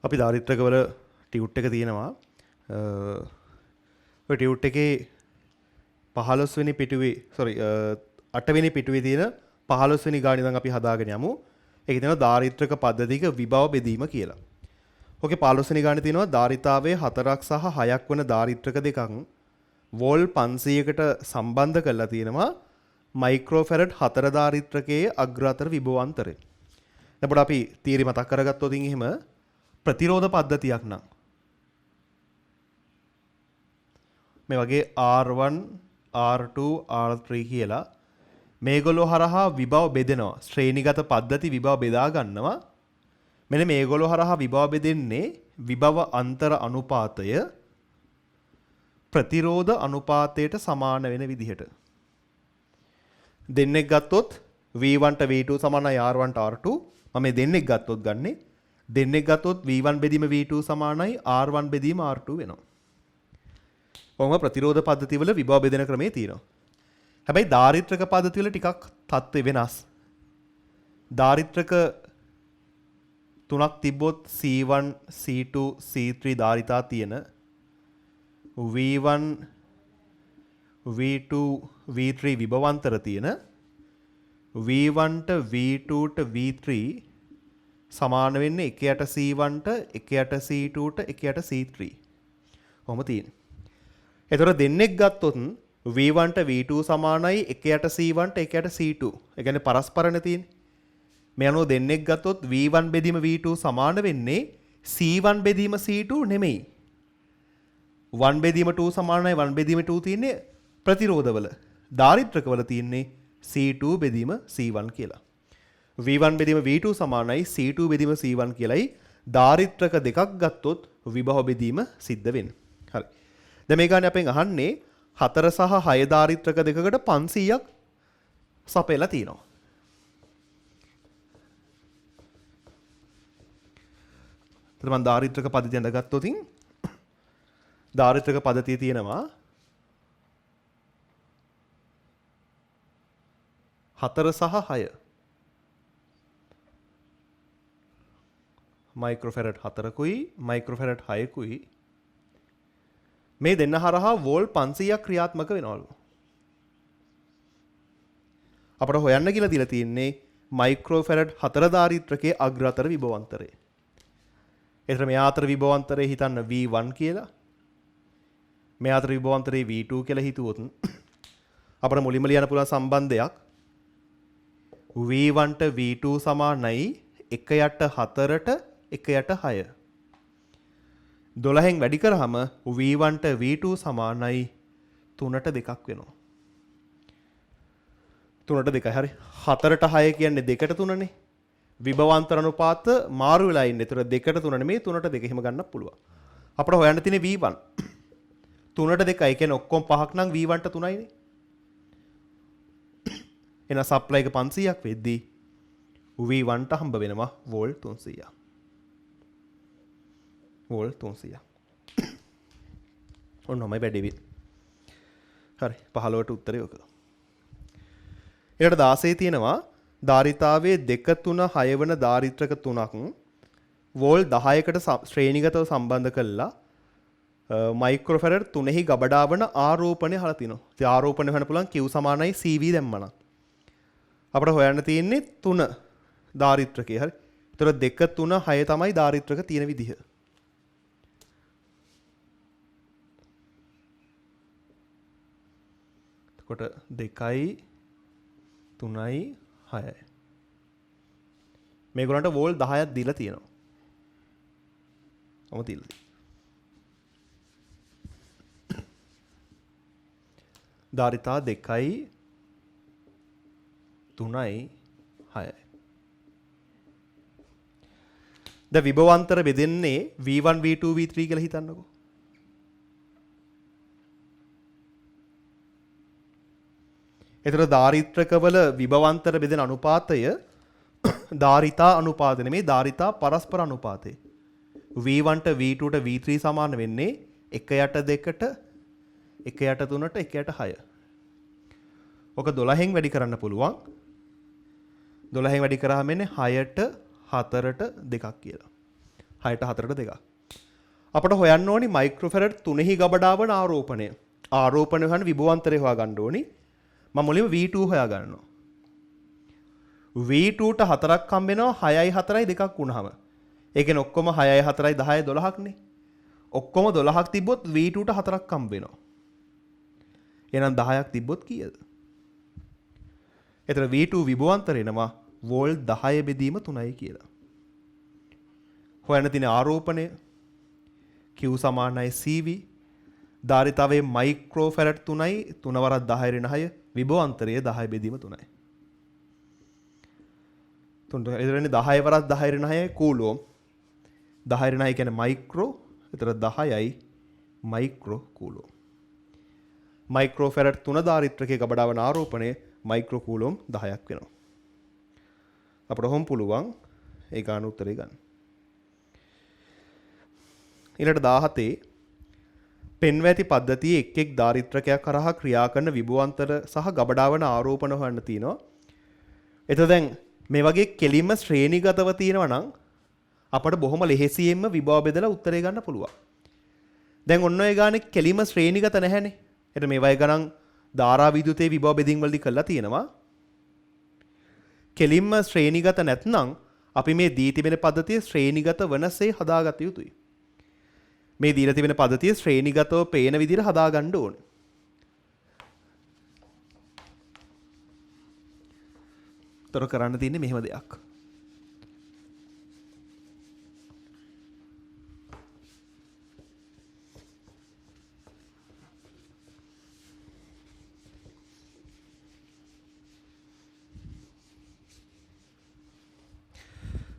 අපි ධාරිත්‍රකවල ටියුට් එක තියෙනවා. ඔය ටියුට් එකේ 15 වෙනි පිටුවේ 8 වෙනි පිටුවේ තියෙන 15 වෙනි ගාන ඉඳන් අපි හදාගෙන යමු. ඒකේ තියෙනවා ධාරිත්‍රක පද්ධතික විභව බෙදීම කියලා. ඕකේ 15 වෙනි ගානේ තියෙනවා ධාරිතාවයේ 4ක් සහ 6ක් වන ධාරිත්‍රක දෙකක් වෝල් 500කට සම්බන්ධ කරලා තියෙනවා මයික්‍රෝෆැරඩ් 4 ධාරිත්‍රකයේ අග්‍ර අතර විභවාන්තරය. එතකොට අපි තීරි මතක් කරගත්තොත් එහෙම ප්‍රතිරෝධ පද්ධතියක් නම් මේ වගේ R1 R2 R3 කියලා මේගොල්ලෝ හරහා විභව බෙදෙනවා. ශ්‍රේණිගත පද්ධති විභව බෙදා ගන්නවා. මෙන්න මේගොල්ලෝ හරහා විභව බෙදෙන්නේ විභව අන්තර අනුපාතය ප්‍රතිරෝධ අනුපාතයට සමාන වෙන විදිහට. දෙන්නෙක් ගත්තොත් V1 ට V2 සමානයි R1 ට R2. මම මේ දෙන්නෙක් ගත්තොත් ගන්නේ දෙන්නෙක් ගත්තොත් V1 බෙදීම V2 සමානයි R1 බෙදීම R2 වෙනවා. කොහොම ප්‍රතිරෝධ පද්ධතිවල විභව බෙදෙන ක්‍රමේ තියෙනවා. හැබැයි ධාරිත්‍රක පද්ධතිවල ටිකක් තත්ත්වය වෙනස්. ධාරිත්‍රක තුනක් තිබ්බොත් C1 C2 C3 ධාරිතා තියෙන V1 V2 V3 විභවාන්තර තියෙන V1 ට V2 ට V3 සමාන වෙන්නේ 1යට C1 ට 1යට C2 ට 1යට C3. කොහොම තියෙන්නේ. එතකොට දෙන්නෙක් ගත්තොත් V1 ට V2 සමානයි 1යට C1 ට 1යට C2. ඒ කියන්නේ පරස්පරනේ තියෙන්නේ. මේ අනුව දෙන්නෙක් ගත්තොත් V1 බෙදීම V2 සමාන වෙන්නේ C1 බෙදීම C2 නෙමෙයි. 1 බෙදීම 2 සමානයි 1 බෙදීම 2 තියෙන්නේ ප්‍රතිරෝධවල. ධාරිත්‍රකවල තියෙන්නේ C2 බෙදීම C1 කියලා. V1 බෙදීම V2 සමානයි C2 බෙදීම C1 කියලායි ධාරිත්‍රක දෙකක් ගත්තොත් විභව බෙදීම සිද්ධ වෙන්නේ. හරි. දැන් මේ ගානේ අපෙන් අහන්නේ 4 සහ 6 ධාරිත්‍රක දෙකකට 500ක් සපයලා තියෙනවා. එතකොට මම ධාරිත්‍රක පද්ධතිය අඳගත්තොත් ධාරිත්‍රක පද්ධතිය තියෙනවා 4 සහ 6 මයික්‍රෝෆැරඩ් 4කුයි මයික්‍රෝෆැරඩ් 6කුයි මේ දෙන්න හරහා වෝල් 500ක් ක්‍රියාත්මක වෙනවලු. අපිට හොයන්න කියලා දීලා තියෙන්නේ මයික්‍රෝෆැරඩ් 4 ධාරිත්‍රකයේ අග්‍ර අතර විභවාන්තරය. එතන මේ අතර විභවාන්තරය හිතන්න V1 කියලා. මේ අතර විභවාන්තරය V2 කියලා හිතුවොත් අපිට මුලින්ම ලියන්න පුළුවන් සම්බන්ධයක් V1 ට V2 සමානයි 1යට 4ට 1යට 6. 12න් වැඩි කරාම V1 ට V2 සමානයි 3ට 2ක් වෙනවා. 3ට 2යි හරි. 4ට 6 කියන්නේ 2ට 3නේ. විභවාන්තර අනුපාත මාරු වෙලා ඉන්නේ. ඒතර 2ට 3 නෙමෙයි 3ට 2 එහෙම ගන්නත් පුළුවන්. අපිට හොයන්න තියෙන්නේ V1. 3ට 2යි කියන්නේ ඔක්කොම 5ක් නම් V1 ට 3යිනේ. එන සප්ලයි එක 500ක් වෙද්දී V1 ට හම්බ වෙනවා වෝල් 300ක්. වෝල් 300ක්. ඔන්නමයි වැඩි. හරි 15ට උත්තරේ ඔක. ඊට 16 තියෙනවා ධාරිතාවයේ 2 3 6 වන ධාරිත්‍රක තුනක් වෝල් 10කට ශ්‍රේණිගතව සම්බන්ධ කළා මයික්‍රෝෆැරඩ් 3හි ගබඩා වන ආරෝපණය අහලා තිනවා. ඉතින් ආරෝපණය වෙන්න පුළුවන් Q සමානයි CV දැම්මනම්. අපිට හොයන්න තියෙන්නේ 3 ධාරිත්‍රකේ හරි. ඒතර 2 3 6 තමයි ධාරිත්‍රක තියෙන විදිහ. එතකොට 2යි 3යි 6යි. මේගොල්ලන්ට වෝල් 10ක් දීලා තියෙනවා. ඔම දීලා. ධාරිතා 2යි 3යි 6යි. ද විභවාන්තර බෙදෙන්නේ V1 V2 V3 කියලා හිතන්නකෝ. ඒතර ධාරිත්‍රකවල විභවාන්තර බෙදෙන අනුපාතය ධාරිතා අනුපාත නෙමෙයි ධාරිතා පරස්පර අනුපාතය. V1 ට V2 ට V3 සමාන වෙන්නේ 1යට 2ට 1යට 3ට 1යට 6. ඔක 12න් වැඩි කරන්න පුළුවන්. 12න් වැඩි කරාම එන්නේ 6ට 4ට 2ක් කියලා. 6ට 4ට 2ක්. අපට හොයන්න ඕනි මයික්‍රෝෆැරඩ් 3හි ගබඩාව වන ආරෝපණය. ආරෝපණය හොයන විභවාන්තරය හොයාගන්න ඕනි. මම මුලින්ම V2 හොයා ගන්නවා. V2ට 4ක් හම්බ වෙනවා 6යි 4යි 2ක් වුණාම. ඒ කියන්නේ ඔක්කොම 6යි 4යි 10යි 12ක්නේ. ඔක්කොම 12ක් තිබ්බොත් V2ට 4ක් හම්බ වෙනවා. එහෙනම් 10ක් තිබ්බොත් කීයද? එතන V2 විභවාන්තරය එනවා වෝල්ට් 10 බෙදීම 3යි කියලා. හොයන්න තියෙන ආරෝපණය Q සමානයි CV. ධාරිතාවයේ මයික්‍රෝෆැරඩ් 3යි 3 වරක් 10 ඍණ 6 විභවාන්තරය 10 බෙදීම 3යි. එතන 10 වරක් 10 ඍණ 6 කූලෝම් 10 ඍණ 6 කියන්නේ මයික්‍රෝ. එතන 10යි මයික්‍රෝ කූලෝම්. මයික්‍රෝෆැරඩ් 3 ධාරිත්‍රකයේ ගබඩාව වන ආරෝපණය මයික්‍රෝ කූලෝම් 10ක් වෙනවා. අපට හොම් පුළුවන් ඒ ගාන උත්තරේ ගන්න. ඊළඟට 17 පෙන්වා ඇති පද්ධතියේ එක් එක් ධාරිත්‍රකයක් කරහා ක්‍රියා කරන විභවාන්තර සහ ගබඩාව වන ආරෝපණ හොයන්න තියෙනවා. එතකොට දැන් මේ වගේ කෙලින්ම ශ්‍රේණිගතව තියෙනවා නම් අපට බොහොම ලෙහෙසියෙන්ම විභව බෙදලා උත්තරේ ගන්න පුළුවන්. දැන් ඔන්න ඔය ගානේ කෙලින්ම ශ්‍රේණිගත නැහැනේ. එතන මේ වගේ ගණන් ධාරා විද්‍යුතේ විභව බෙදීම් වලදී කරලා තියෙනවා. කෙලින්ම ශ්‍රේණිගත නැත්නම් අපි මේ දී තිබෙන පද්ධතිය ශ්‍රේණිගත වනසේ හදාගත යුතුයි. මේ දීලා තිබෙන පද්ධතිය ශ්‍රේණිගතව පේන විදිහට හදාගන්න ඕනේ. තොර කරන්න තියෙන්නේ මෙහෙම දෙයක්.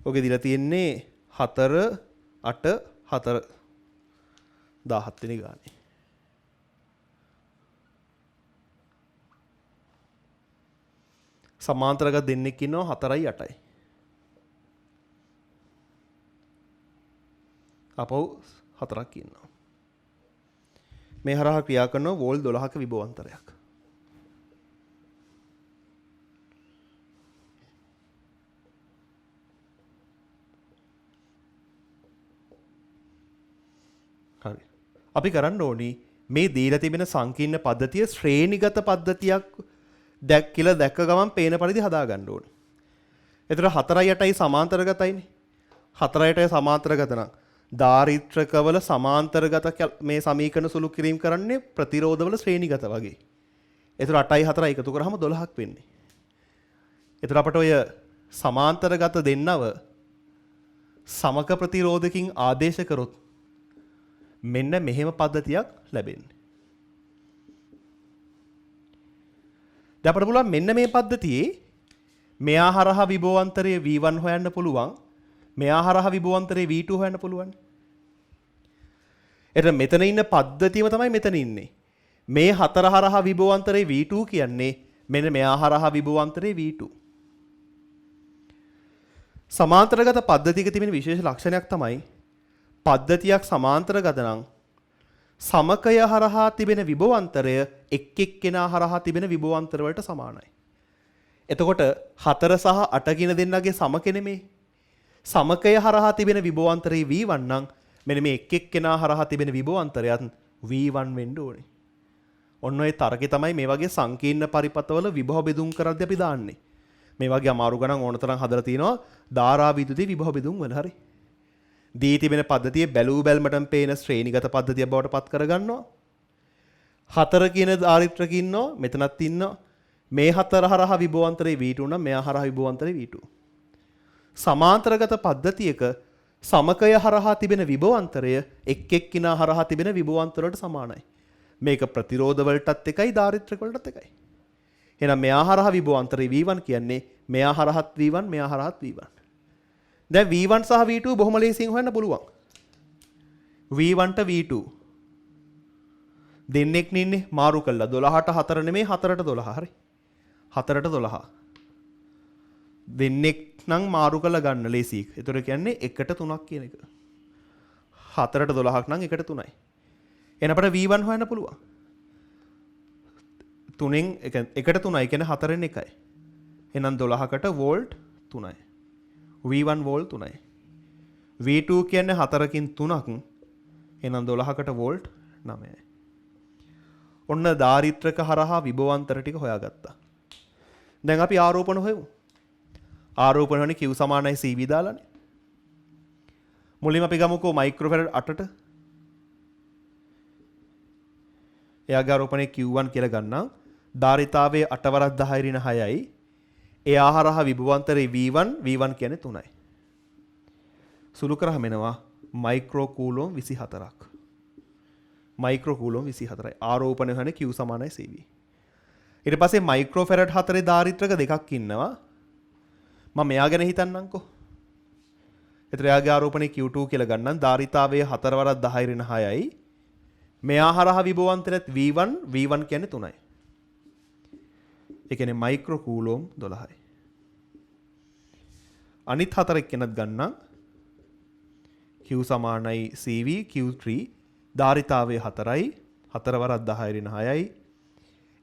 ඔගේ දීලා තියෙන්නේ 4 8 4 17 වෙනි ගානේ. සමාන්තරගත දෙන්නෙක් ඉන්නවා 4යි 8යි. අපෝ 4ක් ඉන්නවා. මේ හරහා ක්‍රියා කරන වෝල්ට් 12ක විභවාන්තරයක්. හරි. අපි කරන්න ඕනි මේ දීලා තිබෙන සංකීර්ණ පද්ධතිය ශ්‍රේණිගත පද්ධතියක් කියලා දැක්ක ගමන් පේන පරිදි හදා ගන්න ඕනේ. එතන 4යි 8යි සමාන්තරගතයිනේ. 4යි 8යි සමාන්තරගත නම් ධාරිත්‍රකවල සමාන්තරගත මේ සමීකරණ සුළු කිරීම කරන්නේ ප්‍රතිරෝධවල ශ්‍රේණිගත වගේ. එතන 8යි 4යි එකතු කරාම 12ක් වෙන්නේ. එතන අපට ඔය සමාන්තරගත දෙන්නව සමක ප්‍රතිරෝධකින් ආදේශ කරොත් මෙන්න මෙහෙම පද්ධතියක් ලැබෙන්නේ. දැන් අපිට පුළුවන් මෙන්න මේ පද්ධතියේ මෙයා හරහා විභවාන්තරයේ V1 හොයන්න පුළුවන්. මෙයා හරහා විභවාන්තරයේ V2 හොයන්න පුළුවන්. එතන මෙතන ඉන්න පද්ධතියම තමයි මෙතන ඉන්නේ. මේ හතර හරහා විභවාන්තරයේ V2 කියන්නේ මෙන්න මෙයා හරහා විභවාන්තරයේ V2. සමාන්තරගත පද්ධතියක තිබෙන විශේෂ ලක්ෂණයක් තමයි පද්ධතියක් සමාන්තරගත නම් සමකය හරහා තිබෙන විභවාන්තරය එක් එක්කෙනා හරහා තිබෙන විභවාන්තර වලට සමානයි. එතකොට 4 සහ 8 කියන දෙන්නගේ සමකය නෙමේ. සමකය හරහා තිබෙන විභවාන්තරයේ V1 නම් මෙන්න මේ එක් එක්කෙනා හරහා තිබෙන විභවාන්තරයත් V1 වෙන්න ඕනේ. ඔන්න ඔය තරකේ තමයි මේ වගේ සංකීර්ණ පරිපථවල විභව බෙදුම් කරද්දී අපි දාන්නේ. මේ වගේ අමාරු ගණන් ඕන තරම් හදලා තිනවා ධාරා විද්‍යුතේ විභව බෙදුම් වල හරි. දී තිබෙන පද්ධතිය බැලූ බැල්මටම පේන ශ්‍රේණිගත පද්ධතිය බවට පත් කරගන්නවා. 4 කියන ධාරිත්‍රක ඉන්නවා මෙතනත් ඉන්නවා. මේ 4 හරහා විභවාන්තරයේ V2 නම් මෙයා හරහා විභවාන්තරයේ V2. සමාන්තරගත පද්ධතියක සමකය හරහා තිබෙන විභවාන්තරය එක් එක්කිනා හරහා තිබෙන විභවාන්තර වලට සමානයි. මේක ප්‍රතිරෝධ වලටත් එකයි ධාරිත්‍රක වලටත් එකයි. එහෙනම් මෙයා හරහා විභවාන්තරයේ V1 කියන්නේ මෙයා හරහත් V1 මෙයා හරහත් V1. දැන් V1 සහ V2 බොහොම ලේසියෙන් හොයන්න පුළුවන්. V1 ට V2 දෙන්නෙක් නින්නේ මාරු කළා 12ට 4 නෙමෙයි 4ට 12 හරි. 4ට 12. දෙන්නෙක් නම් මාරු කළා ගන්න ලේසි. ඒතර කියන්නේ 1ට 3ක් කියන එක. 4ට 12ක් නම් 1ට 3යි. එහෙනම් අපිට V1 හොයන්න පුළුවන්. 3න් 1ට 3යි කියන්නේ 4න් 1යි. එහෙනම් 12කට වෝල්ට් 3යි. V1 volt 3යි. V2 කියන්නේ 4කින් 3ක්. එහෙනම් 12කට වෝල්ට් 9යි. ඔන්න දාරිත්‍රක හරහා විභවාන්තර ටික හොයාගත්තා. දැන් අපි ආරෝපණ හොයමු. ආරෝපණ වනේ Q සමානයි CV දාලානේ. මුලින්ම අපි ගමුකෝ මයික්‍රෝෆැරඩ් 8ට. එයාගේ ආරෝපණය Q1 කියලා ගන්නම්. ධාරිතාවයේ 8 වරක් 10 ඍණ 6යි. එයා හරහා විභවාන්තරේ V1 කියන්නේ 3යි. සුළු කරාම එනවා මයික්‍රෝ කූලෝම් 24ක්. Micro coulomb 24යි. ආරෝපණය වනේ Q සමානයි CV. ඊට පස්සේ මයික්‍රෝෆැරඩ් 4 ධාරිත්‍රක දෙකක් ඉන්නවා. මම මෙයා ගැන හිතන්නම්කෝ. ඒතර එයාගේ ආරෝපණය Q2 කියලා ගන්නම්. ධාරිතාවයේ 4 වරක් 10 ඍණ 6යි. මෙයා හරහා විභවාන්තරයත් V1 කියන්නේ 3යි. ඒ කියන්නේ මයික්‍රෝ කූලෝම් 12යි. අනිත් හතරක් කෙනත් ගන්නම්. Q සමානයි CV Q3 ධාරිතාවයේ 4යි 4 වරක් 10 ඍණ 6යි.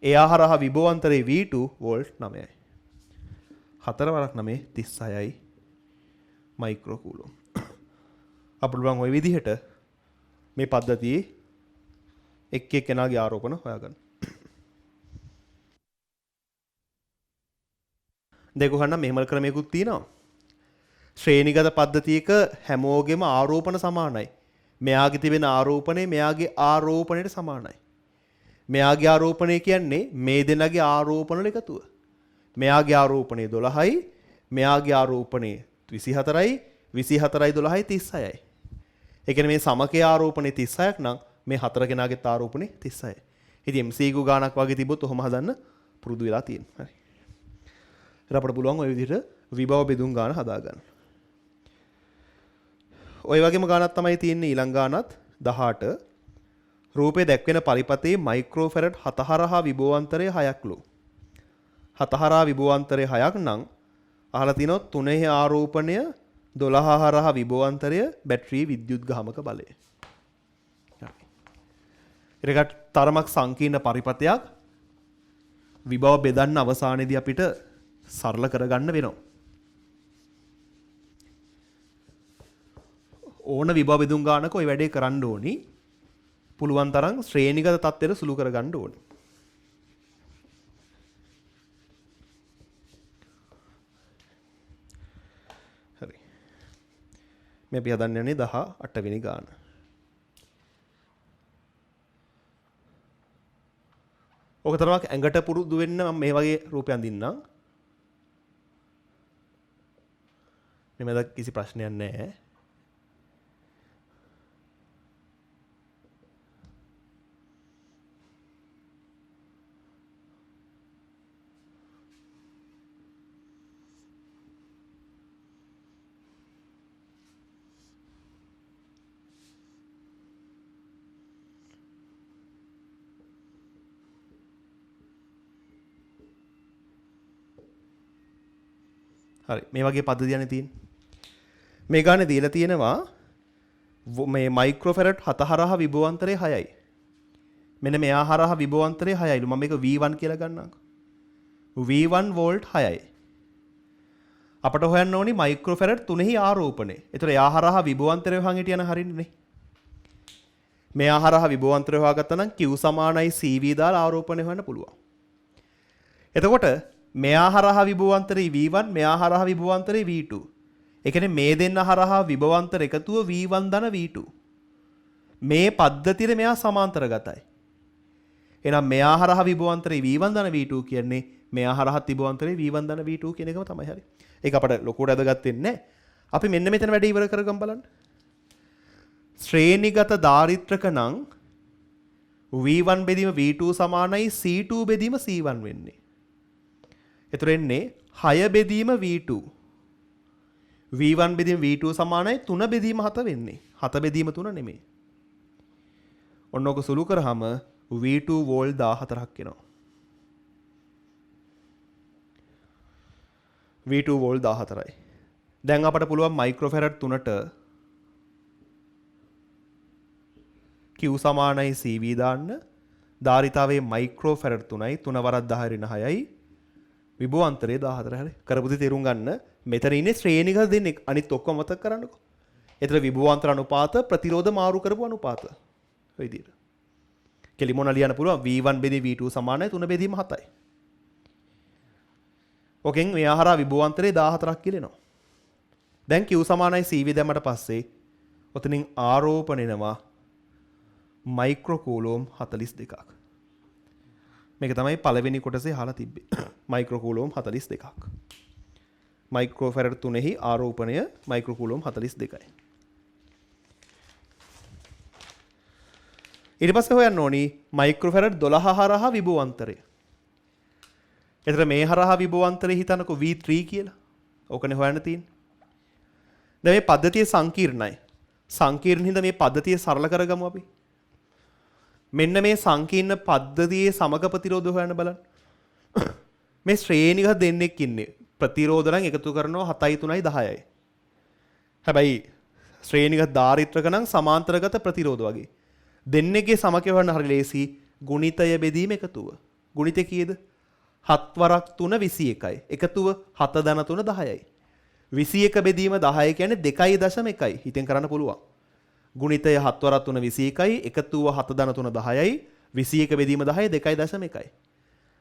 එයා හරහා විභවාන්තරේ V2 වෝල්ට් 9යි. 4 වරක් 9 36යි මයික්‍රෝ කූලෝම්. අපිට බලන්න ওই විදිහට මේ පද්ධතියේ එක් එක්කෙනාගේ ආරෝපණ හොයාගන්න. දෙක ගන්න මෙහෙම ක්‍රමයකුත් තියෙනවා. ශ්‍රේණිගත පද්ධතියක හැමෝගෙම ආරෝපණ සමානයි. මෙයාගේ තිබෙන ආරෝපණය මෙයාගේ ආරෝපණයට සමානයි. මෙයාගේ ආරෝපණය කියන්නේ මේ දෙනගේ ආරෝපණ වල එකතුව. මෙයාගේ ආරෝපණය 12යි, මෙයාගේ ආරෝපණය 24යි, 24යි 12යි 36යි. ඒ කියන්නේ මේ සමකේ ආරෝපණය 36ක් නම් මේ හතර කෙනාගේ ආරෝපණය 36යි. ඉතින් MCQ ගානක් වගේ තිබ්බොත් ඔහොම හදන්න පුරුදු වෙලා තියෙනවා. හරි. ඊට අපිට පුළුවන් ওই විදිහට විභව බෙදුම් ගාන හදාගන්න. ওই වගේම ගානක් තමයි තියෙන්නේ ඊළඟ ගානත් 18. රූපේ දැක්වෙන පරිපතේ මයික්‍රෝෆැරඩ් 7 හරහා විභවාන්තරය 6ක්ලු. 7 හරහා විභවාන්තරය 6ක් නම් අහලා තිනොත් 3 ආරෝපණය 12 හරහා විභවාන්තරය බැටරියේ විද්‍යුත් ගාමක බලය. ඒකට තරමක් සංකීර්ණ පරිපතයක් විභව බෙදන්න අවසානයේදී අපිට සරල කරගන්න වෙනවා. ඕන විභව බෙදුම් ගානක ওই වැඩේ කරන්න ඕනි. පුළුවන් තරම් ශ්‍රේණිගත තත්ත්වෙට සුළු කරගන්න ඕනි. හරි. මේ අපි හදන්න යන්නේ 18 වෙනි ගාන. ඔක තරමක් ඇඟට පුරුදු වෙන්න මම මේ වගේ රූපයක් දින්නම්. මෙමෙද කිසි ප්‍රශ්නයක් නැහැ. හරි මේ වගේ පද්ධතියනේ තියෙන්නේ. මේ ගානේ දීලා තියෙනවා මේ මයික්‍රෝෆැරඩ් 7 හරහා විභවාන්තරය 6යි. මෙන්න මෙයා හරහා විභවාන්තරය 6යිලු. මම මේක V1 කියලා ගන්නම්කෝ. V1 volt 6යි. අපට හොයන්න ඕනි මයික්‍රෝෆැරඩ් 3හි ආරෝපණය. ඒතර එයා හරහා විභවාන්තරය හොයන් හිටියන හරින්නේ නේ. මෙයා හරහා විභවාන්තරය හොයාගත්තා නම් Q සමානයි CV දාලා ආරෝපණය හොයන්න පුළුවන්. එතකොට මෙයා හරහා විභවාන්තරේ V1 මෙයා හරහා විභවාන්තරේ V2. ඒ කියන්නේ මේ දෙන්න හරහා විභවාන්තර එකතුව V1 ධන V2. මේ පද්ධතියේ මෙයා සමාන්තරගතයි. එහෙනම් මෙයා හරහා විභවාන්තරේ V1 ධන V2 කියන්නේ මෙයා හරහා විභවාන්තරේ V1 ධන V2 කියන එකම තමයි හරි. ඒක අපිට ලොකුවට අදගත් වෙන්නේ නැහැ. අපි මෙන්න මෙතන වැඩේ ඉවර කරගමු බලන්න. ශ්‍රේණිගත ධාරිත්‍රක නම් V1 බෙදීම V2 සමානයි C2 බෙදීම C1 වෙන්නේ. එතකොට එන්නේ 6 බෙදීම V2. V1 බෙදීම V2 සමානයි 3 බෙදීම 7 වෙන්නේ. 7 බෙදීම 3 නෙමෙයි. ඔන්න ඔක සුළු කරාම V2 වෝල්ට් 14ක් එනවා. V2 volt 14යි. දැන් අපට පුළුවන් මයික්‍රෝෆැරඩ් 3ට Q සමානයි CV දාන්න. ධාරිතාවයේ මයික්‍රෝෆැරඩ් 3යි 3 වරක් 10 ඍණ 6යි. විභවාන්තරය 14 හරි. කරපුදි තේරුම් ගන්න. මෙතන ඉන්නේ ශ්‍රේණිගත දෙන්නේ. අනිත් ඔක්කොම මතක කරන්නකෝ. එතන විභවාන්තර අනුපාත ප්‍රතිරෝධ මාරු කරපු අනුපාත. ඔය විදිහට. කෙලිමොන ලියන්න පුළුවන් V1 බෙදී V2 සමානයි 3 බෙදීම 7යි. ඔකෙන් මෙයා හරහා විභවාන්තරේ 14ක් කියලා එනවා. දැන් Q සමානයි CV දැම්මට පස්සේ ඔතනින් ආරෝපණයනවා මයික්‍රෝකූලෝම් 42ක්. මේක තමයි පළවෙනි කොටසේ අහලා තිබ්බේ. මයික්‍රෝකූලෝම් 42ක්. මයික්‍රෝෆැරඩ් 3හි ආරෝපණය මයික්‍රෝකූලෝම් 42යි. ඊට පස්සේ හොයන්න ඕනි මයික්‍රෝෆැරඩ් 12 හරහා විභවාන්තරය. එතන මේ හරහා විභවාන්තරය හිතනකො V3 කියලා. ඕකනේ හොයන්න තියෙන්නේ. දැන් මේ පද්ධතිය සංකීර්ණයි. සංකීර්ණ හින්දා මේ පද්ධතිය සරල කරගමු අපි. මෙන්න මේ සංකීර්ණ පද්ධතියේ සමග ප්‍රතිරෝධ හොයන්න බලන්න. මේ ශ්‍රේණික දෙන්නෙක් ඉන්නේ. ප්‍රතිරෝධ නම් එකතු කරනවා 7යි 3යි 10යි. හැබැයි ශ්‍රේණික ධාරිත්‍රක නම් සමාන්තරගත ප්‍රතිරෝධ වගේ. දෙන්නෙක්ගේ සමකය හොයන්න හරි ලේසි. ගුණිතය බෙදීම එකතුව. ගුණිතය කීයද? 7 වරක් 3 21යි. එකතුව 7 ධන 3 10යි. 21 බෙදීම 10 කියන්නේ 2.1යි. හිතෙන් කරන්න පුළුවන්. ගුණිතය 7 වරක් 3 21යි. එකතුව 7 ධන 3 10යි. 21 බෙදීම 10 2.1යි.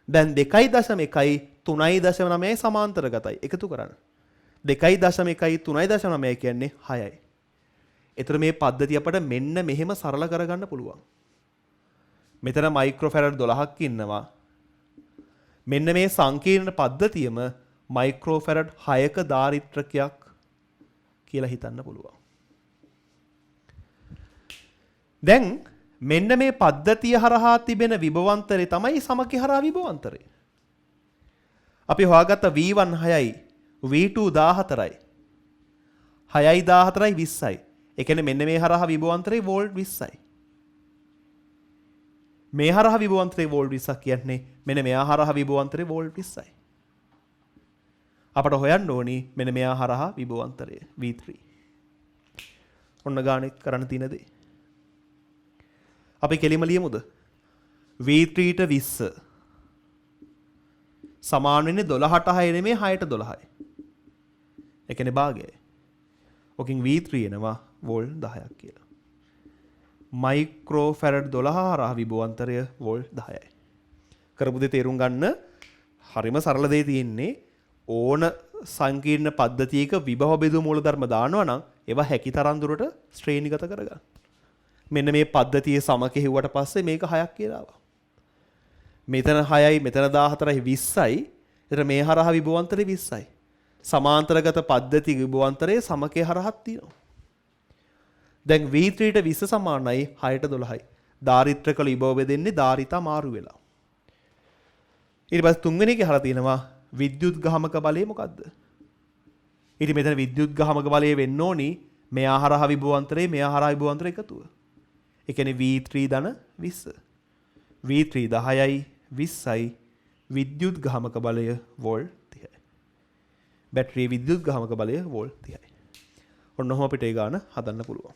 දැන් 2.1යි 3.9යි සමාන්තරගතයි. එකතු කරන්න. 2.1යි 3.9 කියන්නේ 6යි. ඒතර මේ පද්ධතිය අපට මෙන්න මෙහෙම සරල කරගන්න පුළුවන්. මෙතන මයික්‍රෝෆැරඩ් 12ක් ඉන්නවා. මෙන්න මේ සංකීර්ණ පද්ධතියම මයික්‍රෝෆැරඩ් 6ක ධාරිත්‍රකයක් කියලා හිතන්න පුළුවන්. දැන් මෙන්න මේ පද්ධතිය හරහා තිබෙන විභවාන්තරය තමයි සමකය හරහා විභවාන්තරය. අපි හොයාගත්ත V1 6යි V2 14යි 6යි 14යි 20යි. ඒ කියන්නේ මෙන්න මේ හරහා විභවාන්තරේ වෝල්ට් 20යි. මේ හරහා විභවාන්තරේ වෝල්ට් 20ක් කියන්නේ මෙන්න මෙයා හරහා විභවාන්තරේ වෝල්ට් 20යි. අපට හොයන්න ඕනි මෙන්න මෙයා හරහා විභවාන්තරය V3. ඔන්න ගානේ කරන්න තියෙන දේ. අපි කෙලිම ලියමුද? V3 ට 20 සමාන වෙන්නේ 12ට 6 නෙමෙයි 6ට 12යි. ඒ කියන්නේ භාගයයි. ඔකින් V3 එනවා වෝල්ට් 10ක් කියලා. මයික්‍රෝෆැරඩ් 12 හරහා විභවාන්තරය වෝල්ට් 10යි. කරපු දේ තේරුම් ගන්න හරිම සරල දේ තියෙන්නේ ඕන සංකීර්ණ පද්ධතියක විභව බෙදුව මූලධර්ම දානවා නම් ඒවා හැකිතරම් දුරට ශ්‍රේණිගත කරගන්න. මෙන්න මේ පද්ධතියේ සමක හෙව්වට පස්සේ මේක 6ක් කියලා ආවා. මෙතන 6යි මෙතන 14යි 20යි. එතන මේ හරහා විභවාන්තරය 20යි. සමාන්තරගත පද්ධති විභවාන්තරයේ සමකයේ හරහක් තියෙනවා. දැන් V3 ට 20 සමානයි 6ට 12යි. ධාරිත්‍රක විභව බෙදෙන්නේ ධාරිතා මාරු වෙලා. ඊට පස්සේ තුන්වෙනි එකේ හරහා තියෙනවා විද්‍යුත් ගාමක බලය මොකද්ද? ඊට මෙතන විද්‍යුත් ගාමක බලය වෙන්න ඕනි මෙයා හරහා විභවාන්තරේ මෙයා හරහා විභවාන්තරේ එකතුව. ඒ කියන්නේ V3 ධන 20. V3 10යි 20යි විද්‍යුත් ගාමක බලය වෝල්ට් 30යි. බැටරියේ විද්‍යුත් ගාමක බලය වෝල්ට් 30යි. ඔන්න ඔහොම අපිට ඒ ගාන හදන්න පුළුවන්.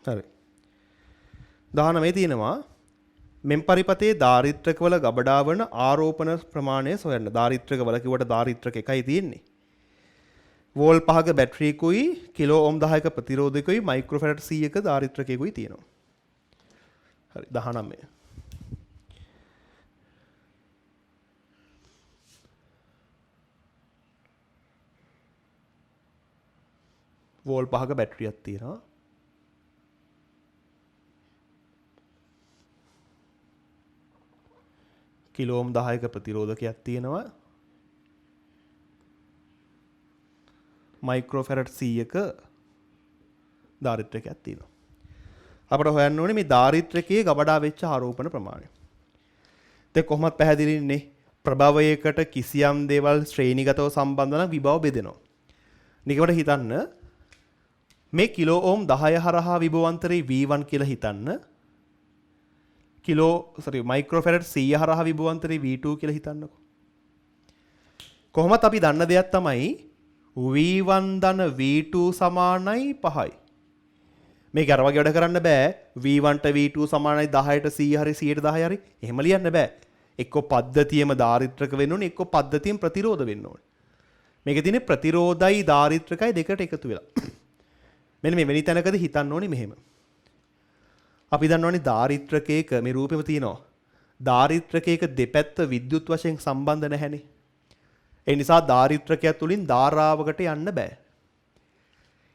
හරි. 19 තියෙනවා මෙම් පරිපතේ ධාරිත්‍රකවල ගබඩා වන ආරෝපණ ප්‍රමාණය සොයන්න. ධාරිත්‍රකවල කිව්වට ධාරිත්‍රක එකයි තියෙන්නේ. වෝල් 5ක බැටරියකුයි කිලෝ ඕම් 10ක ප්‍රතිරෝධකකුයි මයික්‍රෝෆැරඩ් 100ක ධාරිත්‍රකයකුයි තියෙනවා. හරි 19. වෝල් 5ක බැටරියක් තියෙනවා. කිලෝ ඕම් 10ක ප්‍රතිරෝධකයක් තියෙනවා. මයික්‍රෝෆැරඩ් 100ක ධාරිත්‍රකයක් තියෙනවා. අපිට හොයන්න ඕනේ මේ ධාරිත්‍රකයේ ගබඩා වෙච්ච ආරෝපණ ප්‍රමාණය. දැන් කොහොමත් පැහැදිලිනේ ප්‍රභවයකට කිසියම් දේවල් ශ්‍රේණිගතව සම්බන්ධ නම් විභව බෙදෙනවා. නිකමට හිතන්න මේ කිලෝ ඕම් 10 හරහා විභවාන්තරේ V1 කියලා හිතන්න. මයික්‍රෝෆැරඩ් 100 හරහා විභවාන්තරේ V2 කියලා හිතන්නකෝ. කොහොමත් අපි දන්න දෙයක් තමයි V1 ධන V2 සමානයි 5යි. මේක අර වගේ වැඩ කරන්න බෑ. V1 ට V2 සමානයි 10ට 100 හරි 110 හරි. එහෙම ලියන්න බෑ. එක්ක පද්ධතියම ධාරිත්‍රක වෙන්න ඕනේ, එක්ක පද්ධතියෙන් ප්‍රතිරෝධ වෙන්න ඕනේ. මේකේ තියෙන්නේ ප්‍රතිරෝධයි ධාරිත්‍රකයි දෙකට එකතු වෙලා. මෙන්න මේ වෙනි තැනකදී හිතන්න ඕනේ මෙහෙම. අපි දන්නවනේ ධාරිත්‍රකයක මේ රූපෙම තියෙනවා. ධාරිත්‍රකයක දෙපැත්ත විද්‍යුත් වශයෙන් සම්බන්ධ නැහැනේ. ඒ නිසා ධාරිත්‍රකයක් තුලින් ධාරාවකට යන්න බෑ.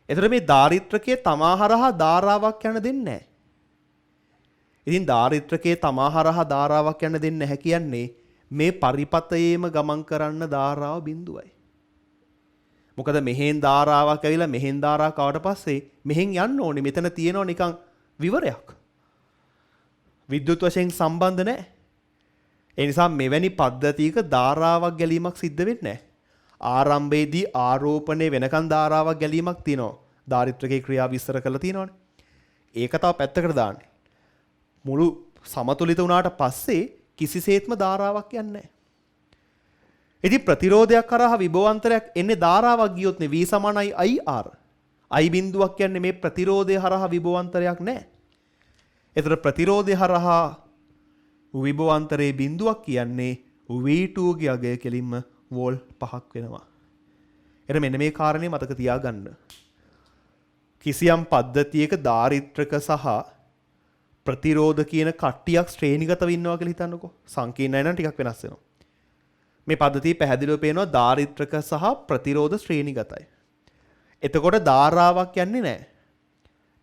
එතකොට මේ ධාරිත්‍රකයේ තමා හරහා ධාරාවක් යන දෙන්නේ නැහැ. ඉතින් ධාරිත්‍රකයේ තමා හරහා ධාරාවක් යන දෙන්නේ නැහැ කියන්නේ මේ පරිපතයේම ගමන් කරන්න ධාරාව බිඳුවයි. මොකද මෙහෙන් ධාරාවක් ඇවිල්ලා මෙහෙන් ධාරාවක් ආවට පස්සේ මෙහෙන් යන්න ඕනේ. මෙතන තියෙනවා නිකන් විවරයක්. විද්‍යුත් වශයෙන් සම්බන්ධ නැහැ. ඒ නිසා මෙවැනි පද්ධතියක ධාරාවක් ගැලීමක් සිද්ධ වෙන්නේ නැහැ. ආරම්භයේදී ආරෝපණය වෙනකන් ධාරාවක් ගැලීමක් තියෙනවා. ධාරිත්‍රකයේ ක්‍රියාව විස්තර කරලා තියෙනවානේ. ඒක තව පැත්තකට දාන්න. මුළු සමතුලිත වුණාට පස්සේ කිසිසේත්ම ධාරාවක් යන්නේ නැහැ. ඉතින් ප්‍රතිරෝධයක් කරා විභවාන්තරයක් එන්නේ ධාරාවක් ගියොත් නේ V සමානයි IR. I බිඳුවක් කියන්නේ මේ ප්‍රතිරෝධය හරහා විභවාන්තරයක් නැහැ. ඒතර ප්‍රතිරෝධය හරහා විභවාන්තරයේ බිඳුවක් කියන්නේ V2 ගේ අගය කෙලින්ම වෝල් 5ක් වෙනවා. එතන මෙන්න මේ කාරණේ මතක තියාගන්න. කිසියම් පද්ධතියක ධාරිත්‍රක සහ ප්‍රතිරෝධ කියන කට්ටියක් ශ්‍රේණිගතව ඉන්නවා කියලා හිතන්නකෝ. සංකීර්ණයි නම් ටිකක් වෙනස් වෙනවා. මේ පද්ධතිය පැහැදිලිව පේනවා ධාරිත්‍රක සහ ප්‍රතිරෝධ ශ්‍රේණිගතයි. එතකොට ධාරාවක් යන්නේ නැහැ.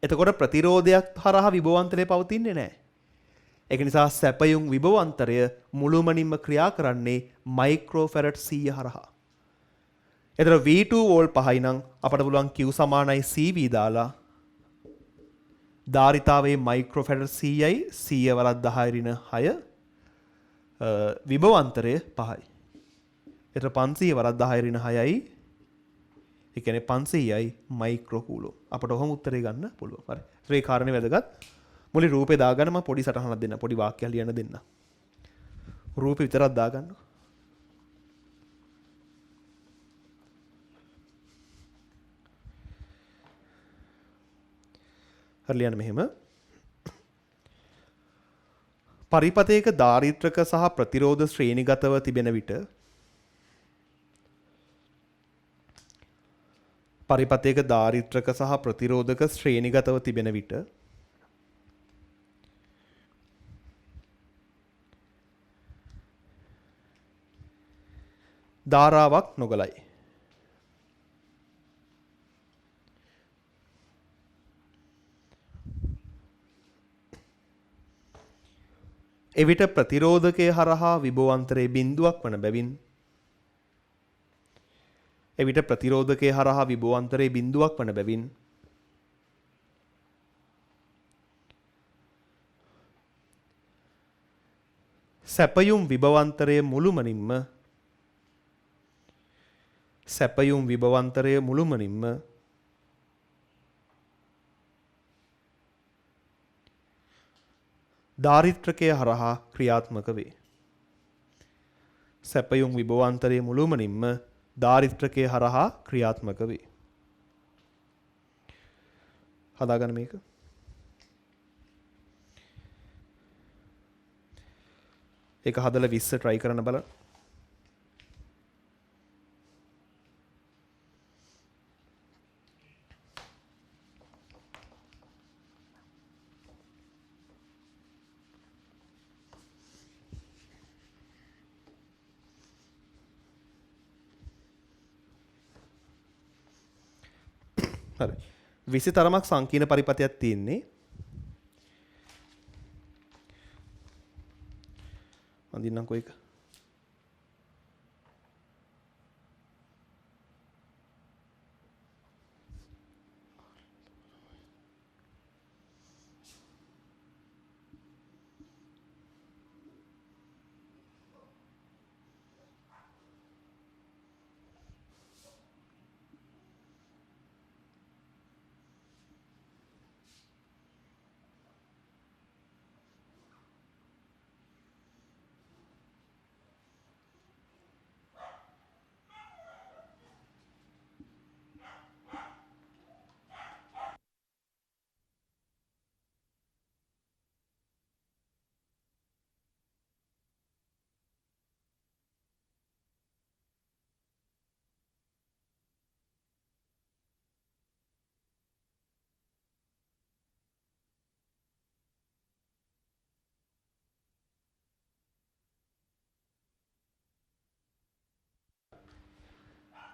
එතකොට ප්‍රතිරෝධයක් හරහා විභවාන්තරය පවතින්නේ නැහැ. ඒක නිසා සැපයුම් විභවාන්තරය මුළුමනින්ම ක්‍රියා කරන්නේ මයික්‍රෝෆැරඩ් 100 හරහා. එතන V2 වෝල් 5යි නම් අපට පුළුවන් Q සමානයි CV දාලා ධාරිතාවයේ මයික්‍රෝෆැරඩ් 100යි 100 වරක් 10 ඍණ 6 විභවාන්තරය 5යි. එතන 500 වරක් 10 ඍණ 6යි. ඒ කියන්නේ 500යි මයික්‍රෝ කූලෝ. අපට ඔහොම උත්තරේ ගන්න පුළුවන්. හරි. ඒ කාරණේ වැදගත්. මුලින් රූපේ දාගන්න මම පොඩි සටහනක් දෙන්න. පොඩි වාක්‍යයක් ලියන්න දෙන්න. රූපේ විතරක් දාගන්න. හරි ලියන්න මෙහෙම. පරිපතයක ධාරිත්‍රක සහ ප්‍රතිරෝධ ශ්‍රේණිගතව තිබෙන විට පරිපතයක ධාරිත්‍රක සහ ප්‍රතිරෝධක ශ්‍රේණිගතව තිබෙන විට ධාරාවක් නොගලයි. එවිට ප්‍රතිරෝධකය හරහා විභවාන්තරයේ බිඳුවක් වන බැවින් සැපයුම් විභවාන්තරය මුළුමනින්ම ධාරිත්‍රකය හරහා ක්‍රියාත්මක වේ. සැපයුම් විභවාන්තරයේ මුළුමනින්ම ධාරිත්‍රකය හරහා ක්‍රියාත්මක වේ. හදාගන්න මේක. ඒක හදලා 20 try කරන්න බලන්න. හරි. 20 තරමක් සංකීර්ණ පරිපතයක් තියෙන්නේ. අඳින්නම්කෝ ඒක.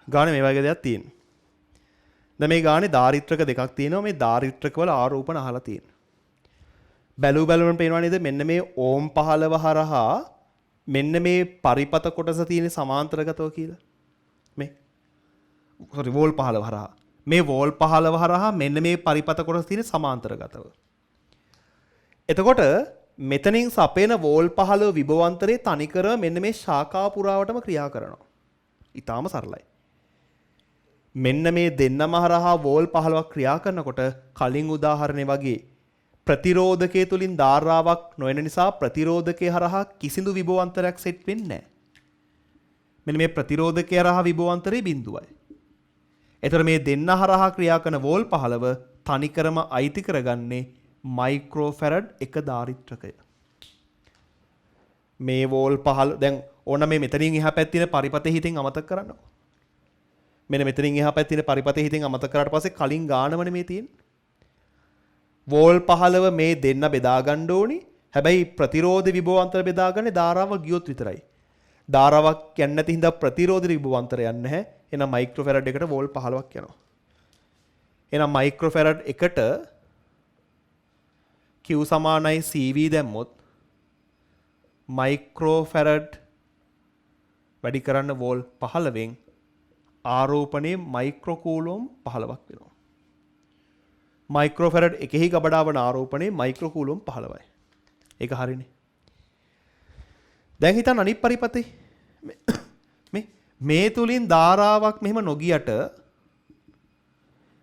ගානේ මේ වගේ දෙයක් තියෙනවා. දැන් මේ ගානේ ධාරිත්‍රක දෙකක් තියෙනවා. මේ ධාරිත්‍රක වල ආරෝපණ අහලා තියෙනවා. බැලුවම පේනවා නේද මෙන්න මේ ඕම් 15 හරහා මෙන්න මේ පරිපත කොටස තියෙන සමාන්තරගතව කියලා. මේ සෝරි වෝල් 15 හරහා මේ වෝල් 15 හරහා මෙන්න මේ පරිපත කොටස තියෙන සමාන්තරගතව. එතකොට මෙතනින් සපේන වෝල් 15 විභවාන්තරයේ තනිකර මෙන්න මේ ශාඛා පුරාවටම ක්‍රියා කරනවා. ඊටාම සරලයි. මෙන්න මේ දෙන්නම හරහා වෝල් 15ක් ක්‍රියා කරනකොට කලින් උදාහරණේ වගේ ප්‍රතිරෝධකයේ තුලින් ධාරාවක් නොවන නිසා ප්‍රතිරෝධකයේ හරහා කිසිදු විභවාන්තරයක් සෙට් වෙන්නේ නැහැ. මෙන්න මේ ප්‍රතිරෝධකයේ හරහා විභවාන්තරේ බිඳුවයි. එතකොට මේ දෙන්න හරහා ක්‍රියා කරන වෝල් 15 තනිකරම අයිති කරගන්නේ මයික්‍රෝෆැරඩ් එක ධාරිත්‍රකය. මේ වෝල් 15 දැන් ඕන මේ මෙතනින් එහා පැත්තේ තියෙන පරිපතේ හිතින් අමතක කරන්නකො. මෙන්න මෙතනින් එහා පැත්තේ තියෙන පරිපතේ හිතින් අමතක කරාට පස්සේ කලින් ගානවනේ මේ තියෙන්නේ. වෝල් 15 මේ දෙන්න බෙදා ගන්න ඕනි. හැබැයි ප්‍රතිරෝධ විභවාන්තර බෙදාගන්නේ ධාරාව ගියොත් විතරයි. ධාරාවක් යන්නේ නැති හින්දා ප්‍රතිරෝධ විභවාන්තර යන්නේ නැහැ. එහෙනම් මයික්‍රෝෆැරඩ් එකට වෝල් 15ක් යනවා. එහෙනම් මයික්‍රෝෆැරඩ් එකට Q සමානයි CV දැම්මොත් මයික්‍රෝෆැරඩ් වැඩි කරන්න වෝල් 15න් ආරෝපණයේ මයික්‍රෝකූලොම් 15ක් වෙනවා. මයික්‍රෝෆැරඩ් එකෙහි ගබඩා වන ආරෝපණයේ මයික්‍රෝකූලොම් 15යි. ඒක හරිනේ. දැන් හිතන්න අනිත් පරිපතේ මේ තුලින් ධාරාවක් මෙහෙම නොගියට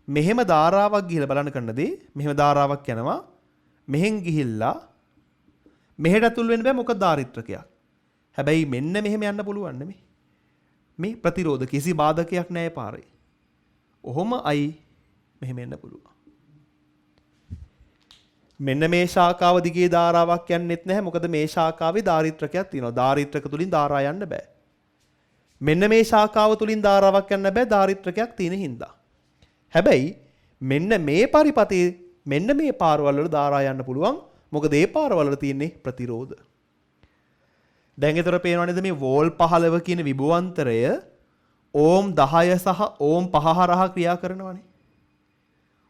මෙහෙම ධාරාවක් ගිහලා බලන්න කරනදී මෙහෙම ධාරාවක් යනවා මෙහෙන් ගිහිල්ලා මෙහෙට ඇතුල් වෙන්න බෑ මොකද ධාරිත්‍රකයක්. හැබැයි මෙන්න මෙහෙම යන්න පුළුවන් නෙමෙයි. මේ ප්‍රතිරෝධ කිසි බාධකයක් නැහැ පාරේ. ඔහොම අයි මෙහෙම එන්න පුළුවන්. මෙන්න මේ ශාඛාව දිගේ ධාරාවක් යන්නෙත් නැහැ මොකද මේ ශාඛාවේ ධාරිත්‍රකයක් තියෙනවා. ධාරිත්‍රක තුලින් ධාරා යන්න බෑ. මෙන්න මේ ශාඛාව තුලින් ධාරාවක් යන්න බෑ ධාරිත්‍රකයක් තියෙන හින්දා. හැබැයි මෙන්න මේ පරිපතේ මෙන්න මේ පාරවල් වල ධාරා යන්න පුළුවන්. මොකද ඒ පාරවල වල තියෙන්නේ ප්‍රතිරෝධ. දැන් ඒතර පේනවා නේද මේ වෝල් 15 කියන විභවාන්තරය ඕම් 10 සහ ඕම් 5 හරහා ක්‍රියා කරනවානේ.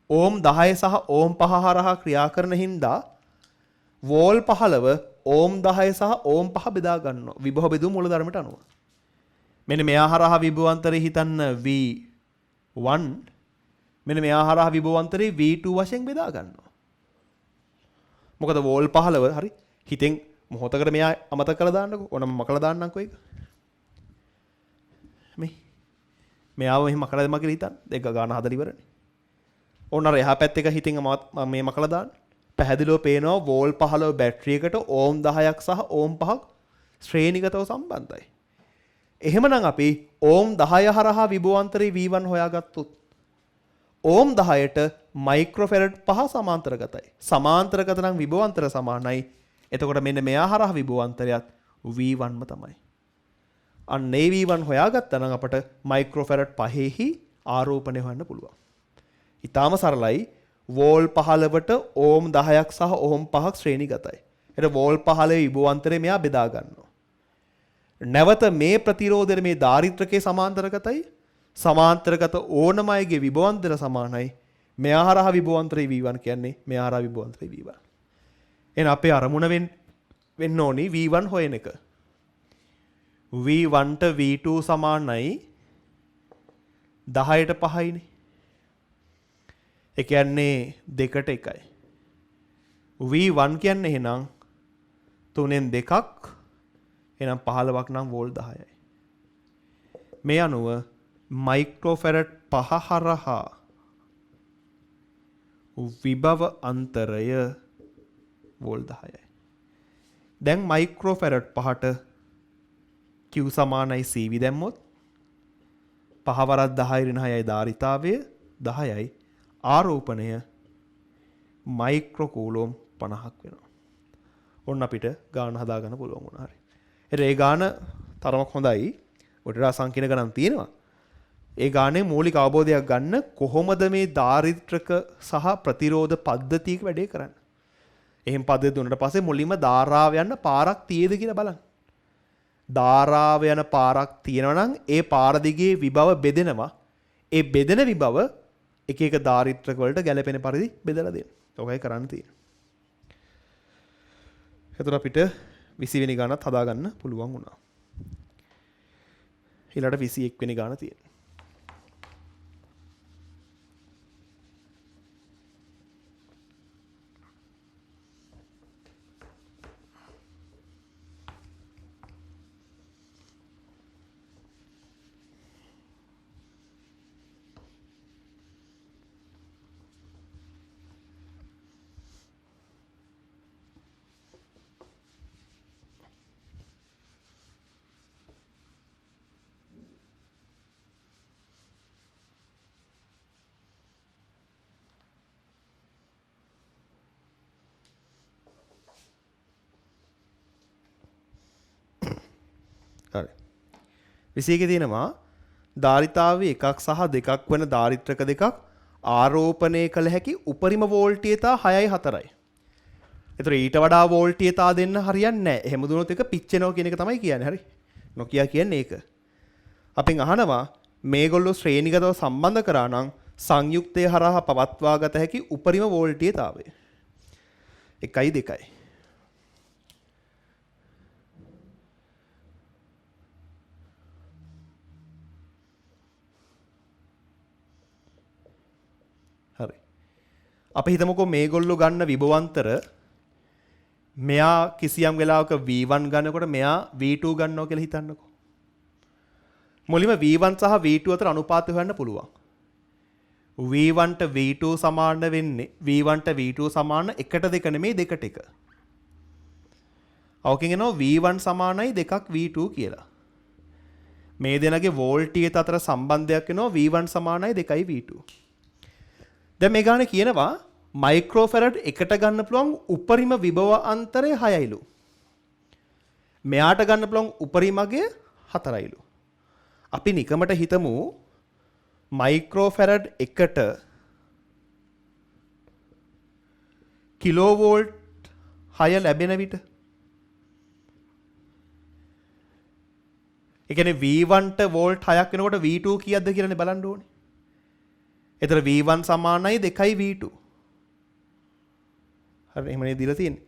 ඕම් 10 සහ ඕම් 5 හරහා ක්‍රියා කරන හින්දා වෝල් 15 ඕම් 10 සහ ඕම් 5 බෙදා ගන්නවා. විභව බෙදුම් මූල ධර්මයට අනුව. මෙන්න මෙයා හරහා විභවාන්තරය හිතන්න V1 මෙන්න මෙයා හරහා විභවාන්තරේ V2 වශයෙන් බෙදා ගන්නවා. මොකද වෝල් 15 හරි හිතෙන් මොහොතකට මෙයා අමතක කරලා දාන්නකෝ. ඕනම මකලා දාන්නම්කෝ ඒක. මෙයාව මෙහෙම මකලා දෙම කියලා හිතන්න. දෙක ගාන හදලා ඉවරනේ. ඕන අර එහා පැත්ත එක හිතින් මේ මකලා දාන්න. පැහැදිලිව පේනවා වෝල් 15 බැටරි එකට ඕම් 10ක් සහ ඕම් 5ක් ශ්‍රේණිගතව සම්බන්ධයි. එහෙමනම් අපි ඕම් 10 හරහා විභවාන්තරේ V1 හොයාගත්තොත් ඕම් 10ට මයික්‍රෝෆැරඩ් 5 සමාන්තරගතයි. සමාන්තරගත නම් විභවාන්තර සමානයි. එතකොට මෙන්න මෙයා හරහා විභවාන්තරයත් V1ම තමයි. අන්න ඒ V1 හොයාගත්තා නම් අපට මයික්‍රෝෆැරඩ් 5හි ආරෝපණය හොයන්න පුළුවන්. ඊටාම සරලයි. වෝල් 15ට ඕම් 10ක් සහ ඕම් 5ක් ශ්‍රේණිගතයි. එතකොට වෝල් 15 විභවාන්තරේ මෙයා බෙදා ගන්නවා. නැවත මේ ප්‍රතිරෝධයේ මේ ධාරිත්‍රකයේ සමාන්තරගතයි. සමාන්තරගත ඕනම අයගේ විභවාන්තර සමානයි. මෙයා හරහා විභවාන්තරේ V1 කියන්නේ මෙයා හරහා විභවාන්තරේ V1. එහෙනම් අපේ අරමුණ වෙන්න ඕනි V1 හොයන එක. V1ට V2 සමානයි 10ට 5යිනේ. ඒ කියන්නේ 2ට 1යි. V1 කියන්නේ එහෙනම් 3ෙන් 2ක් එහෙනම් 15ක් නම් වෝල් 10යි. මේ අනුව මයික්‍රෝෆැරඩ් 5 හරහා විභව අන්තරය වෝල් 10යි. දැන් මයික්‍රෝෆැරඩ් 5ට Q සමානයි CV දැම්මොත් 5 වරක් 10 ඍණ 6යි ධාරිතාවය 10යි ආරෝපණය මයික්‍රෝකූලොම් 50ක් වෙනවා. ඔන්න අපිට ගාන හදා ගන්න පුළුවන් වුණා. හරි. ඒ ගාන තරමක් හොඳයි. වටා සංකීර්ණ ගණන් තියෙනවා. ඒ ගානේ මූලික අවබෝධයක් ගන්න කොහොමද මේ ධාරිත්‍රක සහ ප්‍රතිරෝධ පද්ධතියක වැඩේ කරන්නේ. එහෙන් පද්ධතිය දුන්නට පස්සේ මුලින්ම ධාරාව යන පාරක් තියේද කියලා බලන්න. ධාරාව යන පාරක් තියෙනවා නම් ඒ පාර දිගේ විභව බෙදෙනවා. ඒ බෙදෙන විභව එක එක ධාරිත්‍රක වලට ගැලපෙන පරිදි බෙදලා දෙන්න. ඔකයි කරන්න තියෙන්නේ. එතකොට අපිට 20 වෙනි ගානත් හදා ගන්න පුළුවන් වුණා. ඊළඟට 21 වෙනි ගාන තියෙනවා. හරි. 21 තියෙනවා ධාරිතාවේ එකක් සහ දෙකක් වෙන ධාරිත්‍රක දෙකක් ආරෝපණය කළ හැකි උපරිම වෝල්ටීයතා 6යි 4යි. ඒතර ඊට වඩා වෝල්ටීයතා දෙන්න හරියන්නේ නැහැ. එහෙම දුනොත් එක පිච්චෙනවා කියන එක තමයි කියන්නේ. හරි. නොකියා කියන්නේ ඒක. අපෙන් අහනවා මේගොල්ලෝ ශ්‍රේණිගතව සම්බන්ධ කරා නම් සංයුක්තය හරහා පවත්වා ගත හැකි උපරිම වෝල්ටීයතාවය 1යි 2යි. හරි. අපි හිතමුකෝ මේගොල්ලෝ ගන්න විභවාන්තර මෙයා කිසියම් වෙලාවක V1 ගන්නකොට මෙයා V2 ගන්නවා කියලා හිතන්නකෝ. මුලින්ම V1 සහ V2 අතර අනුපාතය හොයන්න පුළුවන්. V1 ට V2 සමාන වෙන්නේ V1 ට V2 සමාන 1ට 2 නෙමෙයි 2ට 1. අවකින් එනවා V1 සමානයි 2ක් V2 කියලා. මේ දෙනගේ වෝල්ටීයත අතර සම්බන්ධයක් එනවා V1 සමානයි 2යි V2. දැන් මේ ගානේ කියනවා මයික්‍රෝෆැරඩ් එකට ගන්න පුළුවන් උපරිම විභව අන්තරය 6යිලු. මෙයාට ගන්න පුළුවන් උපරිමගේ 4යිලු. අපි නිකමට හිතමු මයික්‍රෝෆැරඩ් එකට කිලෝවෝල්ට් 6 ලැබෙන විට ඒ කියන්නේ V1 ට වෝල්ට් 6ක් වෙනකොට V2 කීයක්ද කියලානේ බලන්න ඕනේ. එතන V1 සමානයි 2යි V2. හරි එහෙම නේද දීලා තියෙන්නේ.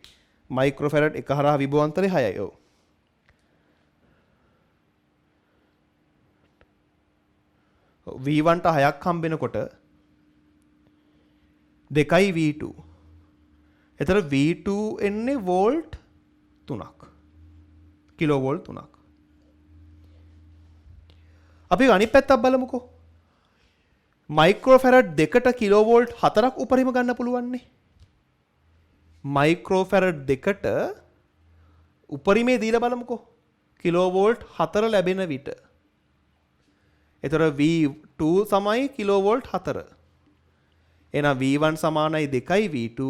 මයික්‍රෝෆැරඩ් එක හරහා විභවාන්තරය 6යි. ඔව්. V1 ට 6ක් හම්බෙනකොට 2යි V2. එතන V2 එන්නේ වෝල්ට් 3ක්. කිලෝවෝල්ට් 3ක්. අපි අනිත් පැත්තක් බලමුකෝ. මයික්‍රෝෆැරඩ් දෙකට කිලෝවෝල්ට් 4ක් උපරිම ගන්න පුළුවන්නේ. මයික්‍රෝෆැරඩ් දෙකට උපරිමේ දීලා බලමුකෝ. කිලෝවෝල්ට් 4 ලැබෙන විට. එතකොට V2 සමයි කිලෝවෝල්ට් 4. එහෙනම් V1 සමානයි 2යි V2.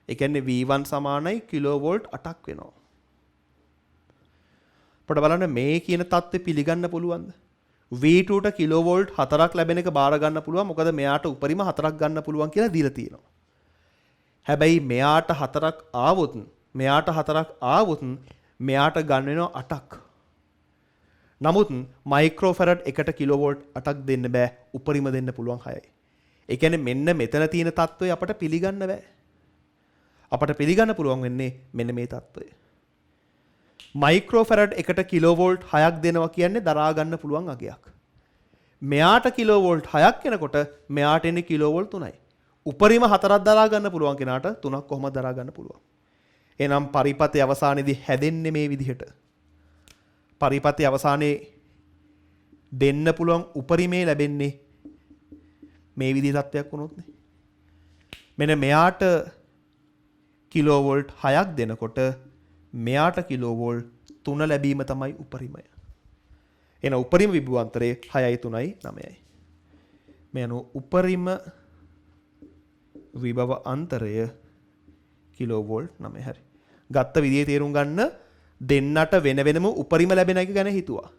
ඒ කියන්නේ V1 සමානයි කිලෝවෝල්ට් 8ක් වෙනවා. පොඩ බලන්න මේ කියන தත්ත්වෙ පිළිගන්න පුළුවන්ද? V2 ට කිලෝවෝල්ට් 4ක් ලැබෙන එක බාර ගන්න පුළුවන්. මොකද මෙයාට උපරිම 4ක් ගන්න පුළුවන් කියලා දීලා තියෙනවා. හැබැයි මෙයාට 4ක් ආවොත් මෙයාට ගන්න වෙනවා 8ක්. නමුත් මයික්‍රෝෆැරඩ් එකට කිලෝවෝල්ට් 8ක් දෙන්න බෑ. උපරිම දෙන්න පුළුවන් 6යි. ඒ කියන්නේ මෙන්න මෙතන තියෙන தত্ত্বය අපට පිළිගන්න බෑ. අපට පිළිගන්න පුළුවන් වෙන්නේ මෙන්න මේ தত্ত্বය. මයික්‍රෝෆැරඩ් එකට කිලෝවෝල්ට් 6ක් දෙනවා කියන්නේ දරා ගන්න පුළුවන් අගයක්. මෙයාට කිලෝවෝල්ට් 6ක් එනකොට මෙයාට එන්නේ කිලෝවෝල්ට් 3යි. උපරිම 4ක් දරා ගන්න පුළුවන් කෙනාට 3ක් කොහොමද දරා ගන්න පුළුවන්? එහෙනම් පරිපතේ අවසානයේදී හැදෙන්නේ මේ විදිහට. පරිපතේ අවසානයේ දෙන්න පුළුවන් උපරිමේ ලැබෙන්නේ මේ විදිහේ තත්ත්වයක් වුණොත් නේ. මෙන්න මෙයාට කිලෝවෝල්ට් 6ක් දෙනකොට මෙයාට කිලෝවෝල්ට් 3 ලැබීම තමයි උපරිමය. එන උපරිම විභවාන්තරය 6යි 3යි 9යි. මේ අනුව උපරිම විභව අන්තරය කිලෝවෝල්ට් 9. හරි. ගත්ත විදිහේ තේරුම් ගන්න දෙන්නට වෙන වෙනම උපරිම ලැබෙන එක ගැන හිතුවා.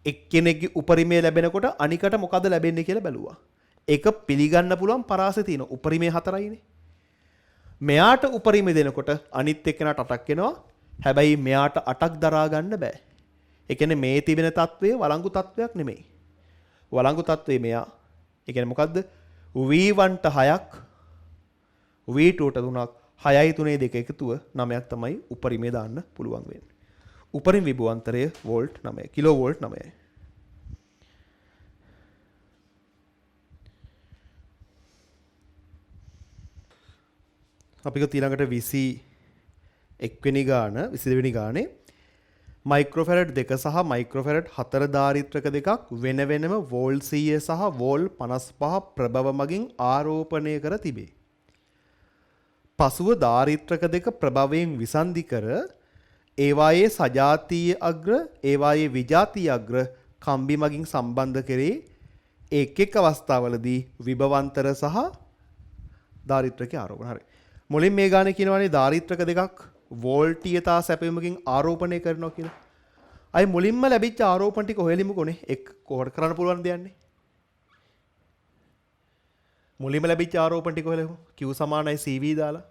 එක්කෙනෙක්ගේ උපරිමය ලැබෙනකොට අනිකට මොකද ලැබෙන්නේ කියලා බැලුවා. ඒක පිළිගන්න පුළුවන් පරාසය තියෙන උපරිමේ 4යිනේ. මෙයාට උපරිමය දෙනකොට අනිත් එක්කෙනාට 8ක් එනවා. හැබැයි මෙයාට 8ක් දරා ගන්න බෑ. ඒ කියන්නේ මේ තිබෙන තත්වය වළංගු තත්වයක් නෙමෙයි. වළංගු තත්වය මෙයා. ඒ කියන්නේ මොකද්ද? V1ට 6ක් V2ට 3ක් 6යි 3යි දෙක එකතුව 9ක් තමයි උපරිමේ දාන්න පුළුවන් වෙන්නේ. උපරිම විභවාන්තරය වෝල්ට් 9 කිලෝ වෝල්ට් 9යි. අපි ඊළඟට 21 වෙනි ගාන 22 වෙනි ගානේ මයික්‍රෝෆැරඩ් 2 සහ මයික්‍රෝෆැරඩ් 4 ධාරිත්‍රක දෙකක් වෙන වෙනම වෝල් 100 සහ වෝල් 55 ප්‍රභව මගින් ආරෝපණය කර තිබේ. පසුව ධාරිත්‍රක දෙක ප්‍රභවයෙන් විසන්ධි කර ඒවායේ සජාතීය අග්‍ර ඒවායේ විජාතීය අග්‍ර කම්බි මගින් සම්බන්ධ කරේ එක් එක් අවස්ථාවලදී විභවාන්තර සහ ධාරිත්‍රකයේ ආරෝපණ. හරි. මුලින් මේ ගානේ කියනවානේ ධාරිත්‍රක දෙකක් වෝල්ටීයතා සැපයීමකින් ආරෝපණය කරනවා කියලා. අය මුලින්ම ලැබිච්ච ආරෝපණ ටික හොයලිමු කොනේ එක් කොහොමද කරන්න පුළුවන් දෙයන්නේ. මුලින්ම ලැබිච්ච ආරෝපණ ටික හොයලමු. Q සමානයි CV දාලා.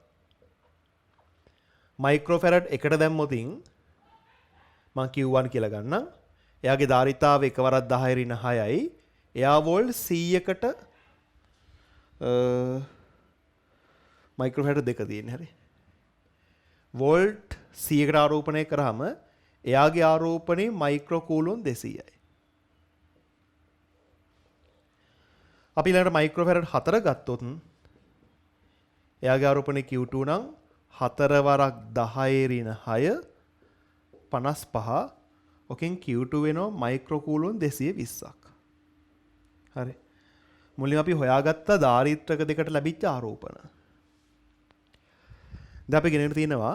මයික්‍රෝෆැරඩ් එකට දැම්මොතින් මම Q1 කියලා ගන්නම්. එයාගේ ධාරිතාව එකවරක් 10 ඍණ 6යි. එයා වෝල්ට් 100කට මයික්‍රෝෆැරඩ් දෙක තියෙන්නේ හරි. වෝල්ට් 100කට ආරෝපණය කරාම එයාගේ ආරෝපණය මයික්‍රෝ කූලොන් 200යි. අපි ඊළඟට මයික්‍රෝෆැරඩ් 4 ගත්තොත් එයාගේ ආරෝපණය Q2 නම් 4 වරක් 10 ඍණ 6 55. ඔකෙන් Q2 වෙනවා මයික්‍රෝ කූලොන් 220ක්. හරි. මුලින් අපි හොයාගත්ත ධාරිත්‍රක දෙකට ලැබිච්ච ආරෝපණ. දැන් අපි ගෙනගෙන තියෙනවා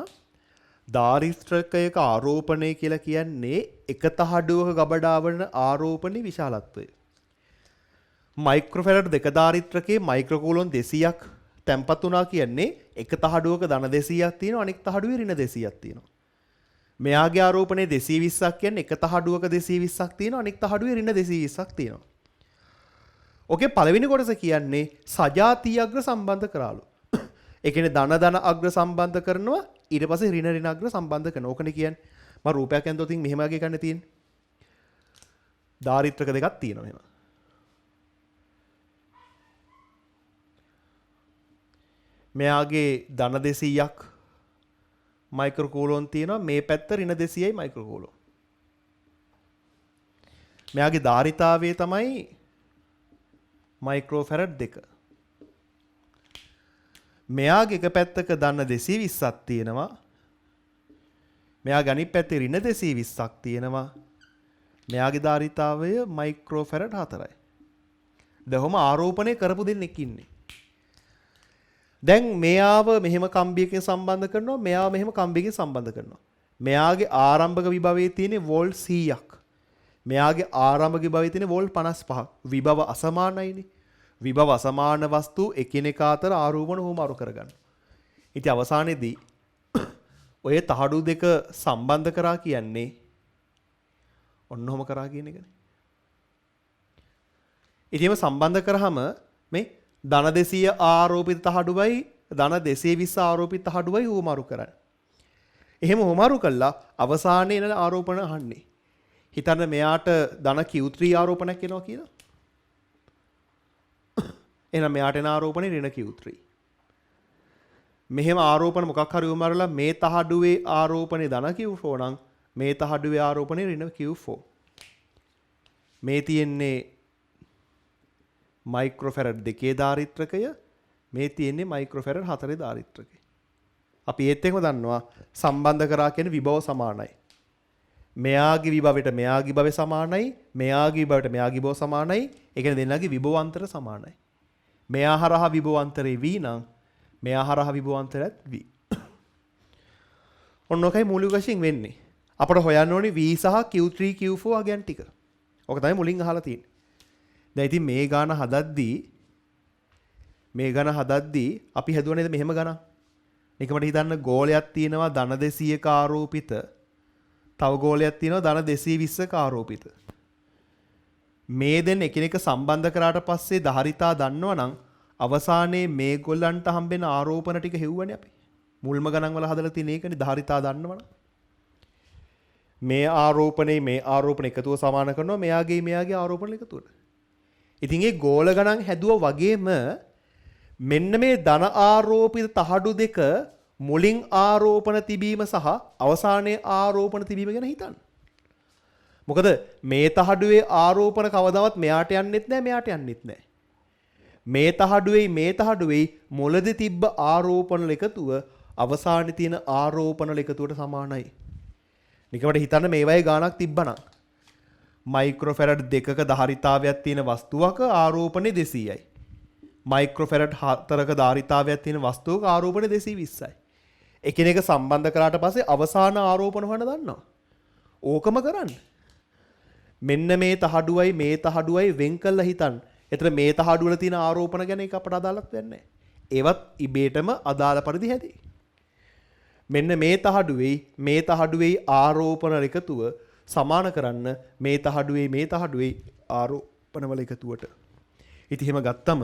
ධාරිත්‍රකයක ආරෝපණය කියලා කියන්නේ එක තහඩුවක ගබඩා වන ආරෝපණයේ විශාලත්වය. මයික්‍රෝෆැරඩ් දෙක ධාරිත්‍රකයේ මයික්‍රෝකූලොන් 200ක් තැම්පත් වුණා කියන්නේ එක තහඩුවක ධන 200ක් තියෙනවා අනෙක් තහඩුවේ ඍණ 200ක් තියෙනවා. මෙයාගේ ආරෝපණය 220ක් කියන්නේ එක තහඩුවක 220ක් තියෙනවා අනෙක් තහඩුවේ ඍණ 220ක් තියෙනවා. ඔකේ පළවෙනි කොටස කියන්නේ සජාතීය අග්‍ර සම්බන්ධ කරාලු. ඒ කියන්නේ ධන අග්‍ර සම්බන්ධ කරනවා ඊට පස්සේ ඍණ අග්‍ර සම්බන්ධ කරනවා. ඕකනේ කියන්නේ මම රූපයක් ඇඳුවොත් මෙහෙම වගේ ගන්න තියෙන්නේ. ධාරිත්‍රක දෙකක් තියෙනවා මෙහෙම. මෙයාගේ ධන 200ක් මයික්‍රෝකූලොන් තියෙනවා මේ පැත්ත ඍණ 200යි මයික්‍රෝකූලොන්. මෙයාගේ ධාරිතාවය තමයි මයික්‍රෝෆැරඩ් 2. මෙයාගේ එක පැත්තක ධන 220ක් තියෙනවා. මෙයාගේ අනිත් පැත්තේ ඍණ 220ක් තියෙනවා. මෙයාගේ ධාරිතාවය මයික්‍රෝෆැරඩ් 4යි. දැන් ආරෝපණය කරපු දෙන්නෙක් ඉන්නේ. දැන් මෙයාව මෙහෙම කම්බියකින් සම්බන්ධ කරනවා මෙයාව මෙහෙම කම්බියකින් සම්බන්ධ කරනවා. මෙයාගේ ආරම්භක විභවයේ තියෙන වෝල්ට් 100ක්. මෙයාගේ ආරම්භක විභවයේ තියෙන වෝල්ට් 55ක්. විභව අසමානයිනේ. විභව අසමාන වස්තු එකිනෙකා අතර ආරෝපණ හුවමාරු කරගන්න. ඉතින් අවසානයේදී ඔය තහඩු දෙක සම්බන්ධ කරා කියන්නේ ඔන්නෝම කරා කියන එකනේ. ඉතින් මේ සම්බන්ධ කරාම මේ ධන 200 ආරෝපිත තහඩුවයි ධන 220 ආරෝපිත තහඩුවයි හුවමාරු කරන්නේ. එහෙම හුවමාරු කළා අවසානයේ එන ආරෝපණ අහන්නේ. හිතන්න මෙයාට ධන Q3 ආරෝපණයක් එනවා කියලා. එහෙනම් මෙයාට එන ආරෝපණේ ඍණ Q3. මෙහෙම ආරෝපණ මොකක් හරි උමරලා මේ තහඩුවේ ආරෝපණේ ධන Q4 නම් මේ තහඩුවේ ආරෝපණේ ඍණ Q4. මේ තියෙන්නේ මයික්‍රෝෆැරඩ් 2 ධාරිත්‍රකය මේ තියෙන්නේ මයික්‍රෝෆැරඩ් 4 ධාරිත්‍රකය. අපි ඒත් එක්කම දන්නවා සම්බන්ධ කරා කියන්නේ විභව සමානයි. මෙයාගේ විභවයට මෙයාගේ විභවය සමානයි මෙයාගේ විභවයට මෙයාගේ විභව සමානයි. ඒ කියන්නේ දෙන්නාගේ විභවාන්තර සමානයි. මෙයා හරහා විභවාන්තරේ v නම් මෙයා හරහා විභවාන්තරයත් v. ඔන්නෝකයි මූලික වශයෙන් වෙන්නේ. අපිට හොයන්න ඕනේ v සහ Q3 Q4 අගයන් ටික. ඔක තමයි මුලින් අහලා තියෙන්නේ. දැන් ඉතින් මේ ගාන හදද්දී අපි හැදුවා නේද මෙහෙම ගණන්. නිකමට හිතන්න ගෝලයක් තියෙනවා ධන 200ක ආරෝපිත. තව ගෝලයක් තියෙනවා ධන 220ක ආරෝපිත. මේ දෙන්න එකිනෙක සම්බන්ධ කරාට පස්සේ ධාරිතා දන්නවනම් අවසානයේ මේගොල්ලන්ට හම්බෙන ආරෝපණ ටික හෙව්වනේ අපි. මුල්ම ගණන් වල හදලා තියෙන එකනේ ධාරිතා දන්නවනම්. මේ ආරෝපණය මේ ආරෝපණ එකතුව සමාන කරනවා මෙයාගේ ආරෝපණ එකතුවට. ඉතින් ඒ ගෝල ගණන් හැදුවා වගේම මෙන්න මේ ධන ආරෝපිත තහඩු දෙක මුලින් ආරෝපණ තිබීම සහ අවසානයේ ආරෝපණ තිබීම ගැන හිතන්න. මොකද මේ තහඩුවේ ආරෝපණ කවදාවත් මෙයාට යන්නෙත් නැහැ මෙයාට යන්නෙත් නැහැ. මේ තහඩුවේ මුලදී තිබ්බ ආරෝපණ එකතුව අවසානයේ තියෙන ආරෝපණ එකතුවට සමානයි. නිකමට හිතන්න මේ වගේ ගාණක් තිබ්බනම් මයික්‍රෝෆැරඩ් දෙකක ධාරිතාවයක් තියෙන වස්තුවක ආරෝපණය 200යි. මයික්‍රෝෆැරඩ් 4ක ධාරිතාවයක් තියෙන වස්තුවක ආරෝපණය 220යි. එකිනෙක සම්බන්ධ කරාට පස්සේ අවසාන ආරෝපණ හොයන්න දන්නවා. ඕකම කරන්න. මෙන්න මේ තහඩුවයි වෙන් කළා හිතන්න. එතන මේ තහඩුව වල තියෙන ආරෝපණ ගැන එක අපට අදාළත් වෙන්නේ නැහැ. ඒවත් ඉබේටම අදාළ පරිදි හැදේ. මෙන්න මේ තහඩුවේ ආරෝපණ එකතුව සමාන කරන්න මේ තහඩුවේ ආරෝපණ වල එකතුවට. ඉතින් එහෙම ගත්තම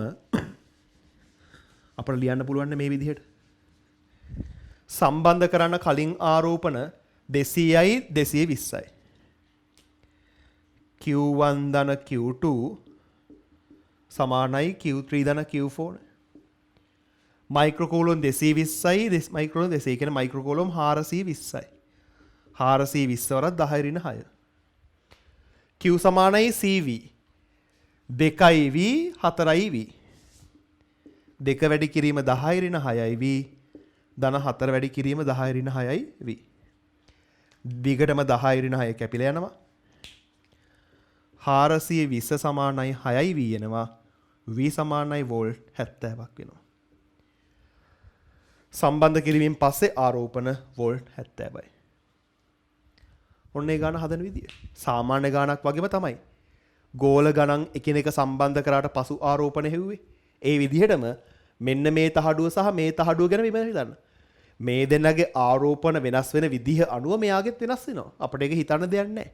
අපිට ලියන්න පුළුවන් මේ විදිහට. සම්බන්ධ කරන්න කලින් ආරෝපණ 200යි 220යි. Q1 ධන Q2 සමානයි Q3 ධන Q4. මයික්‍රෝකූලම් 220යි මයික්‍රෝකූලම් 200 කියන මයික්‍රෝකූලම් 420යි. 420 වරක් 10 ඍණ 6. Q සමානයි CV 2යි V 4යි V. 2 වැඩි කිරීම 10 ඍණ 6යි V. ධන 4 වැඩි කිරීම 10 ඍණ 6යි V. දිගටම 10 ඍණ 6 කැපිලා යනවා. 420 සමානයි 6යි V එනවා. V සමානයි වෝල්ට් 70ක් වෙනවා. සම්බන්ධ කිරීමෙන් පස්සේ ආරෝපණ වෝල්ට් 70යි. ඔන්න ඒ ගාන හදන විදිය. සාමාන්‍ය ගානක් වගේම තමයි. ගෝල ගණන් එකිනෙක සම්බන්ධ කරාට පසු ආරෝපණ හෙව්වේ. ඒ විදිහටම මෙන්න මේ තහඩුව සහ මේ තහඩුව ගැන විමර්ශනය හිතන්න. මේ දෙන්නගේ ආරෝපණ වෙනස් වෙන විදිහ අනුව මෙයාගෙත් වෙනස් වෙනවා. අපිට ඒක හිතන්න දෙයක් නැහැ.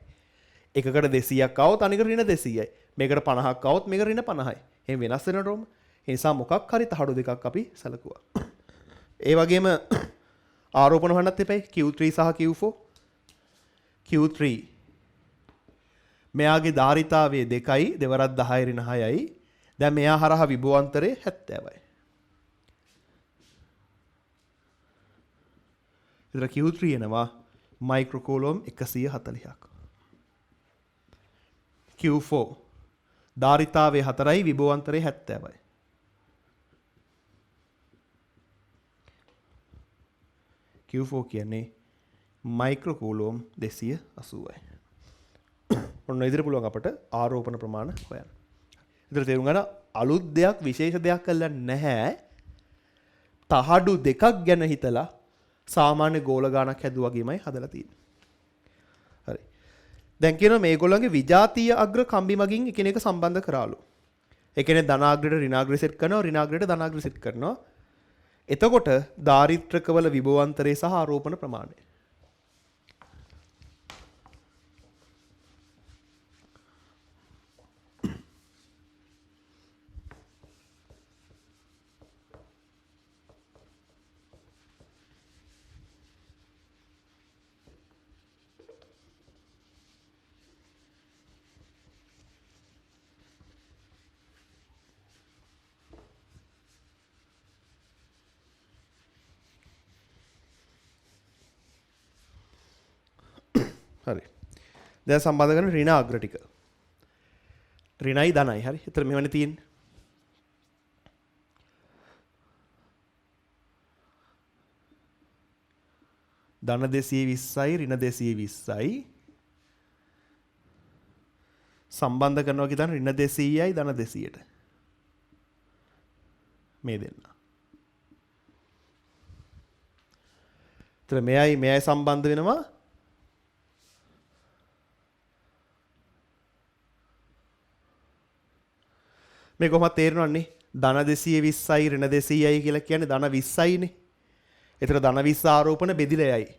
එකකට 200ක් આવොත් අනිකට ඍණ 200යි. මේකට 50ක් આવොත් මේක ඍණ 50යි. එහෙනම් වෙනස් වෙනවටම. ඒ නිසා මොකක් හරි තහඩු දෙකක් අපි සැලකුවා. ඒ වගේම ආරෝපණ හොයන්නත් එපයි. Q3 සහ Q4. Q3 මෙයාගේ ධාරිතාවය 2යි දෙවරක් 10 ඍණ 6යි. දැන් මෙයා හරහා විභවාන්තරය 70යි. ඉතින් Q3 එනවා මයික්‍රෝකූලම් 140ක්. Q4 ධාරිතාවය 4යි විභවාන්තරය 70යි. Q4 කියන්නේ මයික්‍රෝකූලම් 280යි. ඔන්න ඉදිරිය පුළුවන් අපට ආරෝපණ ප්‍රමාණ හොයන්න. ඉතින් තේරුම් ගන්න අලුත් දෙයක් විශේෂ දෙයක් කළා නැහැ. තහඩු දෙකක් ගැන හිතලා සාමාන්‍ය ගෝල ගානක් හැදුවා වගේමයි හදලා තියෙන්නේ. හරි. දැන් කියනවා මේගොල්ලන්ගේ විජාතීය අග්‍ර කම්බි මගින් එකිනෙක සම්බන්ධ කරාලු. ඒ කියන්නේ ධනාග්‍රයට ඍණාග්‍රය සෙට් කරනවා ඍණාග්‍රයට ධනාග්‍රය සෙට් කරනවා. එතකොට දාරිත්‍රකවල විභවාන්තරය සහ ආරෝපණ ප්‍රමාණය. හරි. දැන් සම්බන්ධ කරන ඍණ අග්‍ර ටික. ඍණයි ධනයි හරි. එතන මෙවනේ තියෙන්නේ. ධන 220යි ඍණ 220යි. සම්බන්ධ කරනවා කියන ඍණ 200යි ධන 200ට. මේ දෙන්න. එතන මෙයයි සම්බන්ධ වෙනවා මේ කොහොමද තේරෙනවන්නේ ධන 220යි ඍණ 200යි කියලා කියන්නේ ධන 20යිනේ. ඒතර ධන 20 ආරෝපණ බෙදිලා යයි.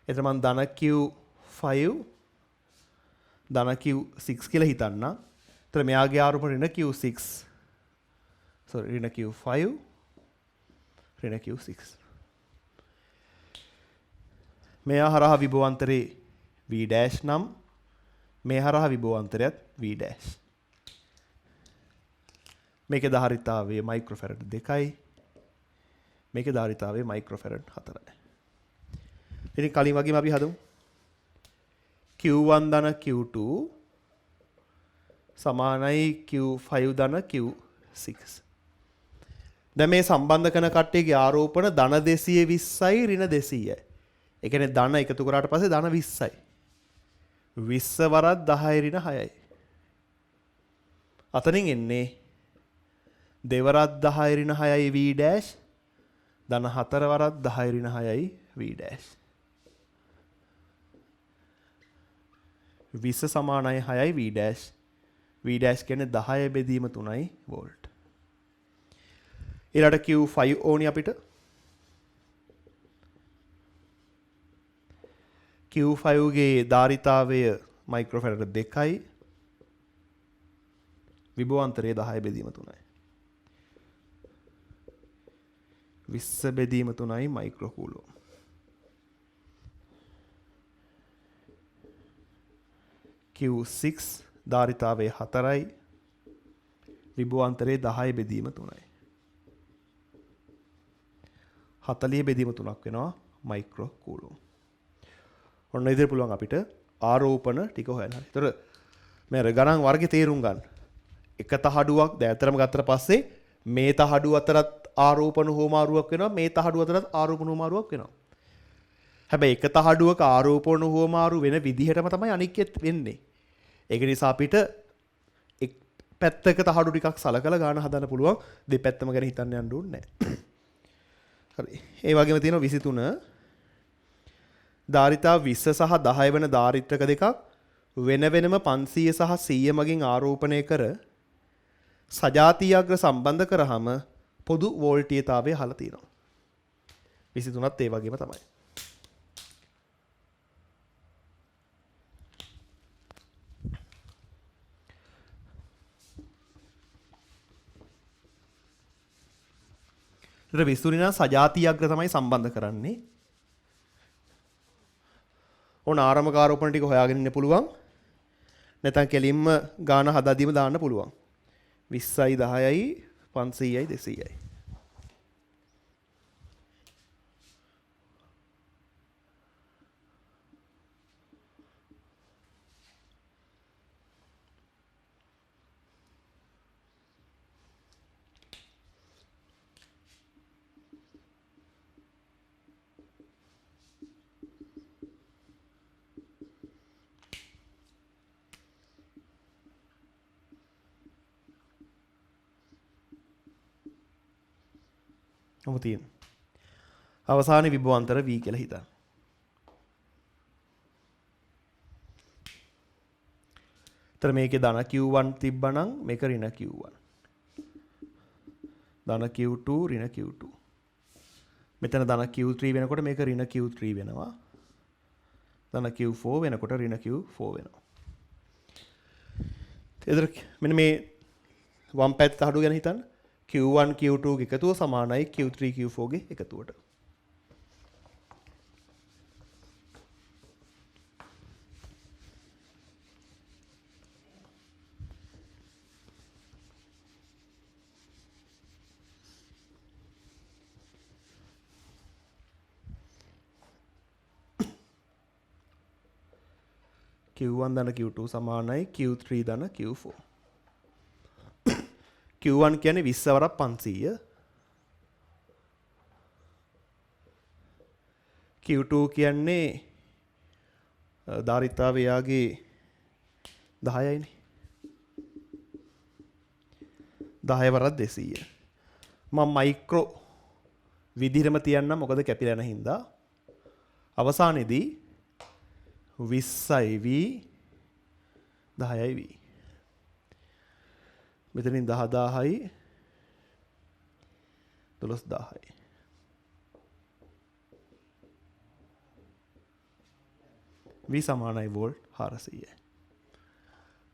ඒතර මම ධන Q5 ධන Q6 කියලා හිතන්නම්. ඒතර මෙයාගේ ආරෝපණ ඍණ Q6. ඍණ Q5 ඍණ Q6. මෙයා හරහා විභවාන්තරේ V dash නම් මේ හරහා විභවාන්තරයත් V dash. මේකේ ධාරිතාවය මයික්‍රෝෆැරඩ් 2යි. මේකේ ධාරිතාවය මයික්‍රෝෆැරඩ් 4යි. ඉතින් කලින් වගේම අපි හදමු. Q1 ධන Q2 සමානයි Q5 ධන Q6. දැන් මේ සම්බන්ධ කරන කට්ටියගේ ආරෝපණ ධන 220යි ඍණ 200යි. ඒ කියන්නේ ධන එකතු කරාට පස්සේ ධන 20යි. 20 වරක් 10 ඍණ 6යි. අතනින් එන්නේ දෙවරක් 10 ඍණ 6යි V dash ධන 4 වරක් 10 ඍණ 6යි V dash. 20 සමානයි 6යි V dash. V dash කියන්නේ 10 බෙදීම 3යි වෝල්ට්. ඊළඟට Q5 ඕනි අපිට. Q5 ගේ ධාරිතාවය මයික්‍රෝෆැරඩ් 2යි. විභවාන්තරය 10 බෙදීම 3යි. 20 බෙදීම 3යි මයික්‍රෝකූලෝම්. Q6 ධාරිතාවය 4යි. විභවාන්තරය 10 බෙදීම 3යි. 40 බෙදීම 3ක් වෙනවා මයික්‍රෝකූලෝම්. ඔන්න ඉතින් පුළුවන් අපිට ආරෝපණ ටික හොයන්න. ඒතර මේ ගණන් වර්ගේ තේරුම් ගන්න. එක තහඩුවක් දැතරම ගත්තට පස්සේ මේ තහඩුව අතරත් ආරෝපණ හෝමාරුවක් වෙනවා, මේ තහඩුව අතරත් ආරෝපණ හෝමාරුවක් වෙනවා. හැබැයි එක තහඩුවක ආරෝපණ හෝමාරු වෙන විදිහටම තමයි අනික්කෙත් වෙන්නේ. ඒක නිසා අපිට එක් පැත්තක තහඩු ටිකක් සලකලා ගාන හදන්න පුළුවන්. දෙපැත්තම ගැන හිතන්න යන්න ඕනේ නැහැ. හරි. ඒ වගේම තියෙනවා 23 ධාරිතා 20 සහ 10 වෙන ධාරිත්‍රක දෙකක් වෙන වෙනම 500 සහ 100 මගින් ආරෝපණය කර සජාතීයාග්‍ර සම්බන්ධ කරාම පොදු වෝල්ටීයතාවය අහලා තියෙනවා. 23ත් ඒ වගේම තමයි. ඊට 23 නම් සජාතීයාග්‍ර තමයි සම්බන්ධ කරන්නේ. ඕන ආරම්භක ආරෝපණ ටික හොයාගෙන ඉන්න පුළුවන්. නැත්නම් කෙලින්ම ගාන හදාදීම දාන්න පුළුවන්. 20යි 10යි 500යි 200යි. තියෙන අවසානයේ විභවාන්තර V කියලා හිතන්න. ତර මේකේ ධන Q1 තිබ්බනම් මේක ඍණ Q1. ධන Q2 ඍණ Q2. මෙතන ධන Q3 වෙනකොට මේක ඍණ Q3 වෙනවා. ධන Q4 වෙනකොට ඍණ Q4 වෙනවා. එතන මෙන්න මේ වම් පැත්ත අඩු ගැන හිතන්න. Q1 Q2 ගේ එකතුව සමානයි Q3 Q4 ගේ එකතුවට. Q1 ධන Q2 සමානයි Q3 ධන Q4. Q1 කියන්නේ 20 වරක් 500. Q2 කියන්නේ ධාරිතාවය යාගේ 10යිනේ. 10 වරක් 200. මම මයික්‍රෝ විදිහටම තියන්නම් මොකද කැපිලා යන හින්දා. අවසානයේදී 20යි V 10යි V. මෙතනින් 10000යි 12000යි. V සමානයි වෝල්ට් 400යි.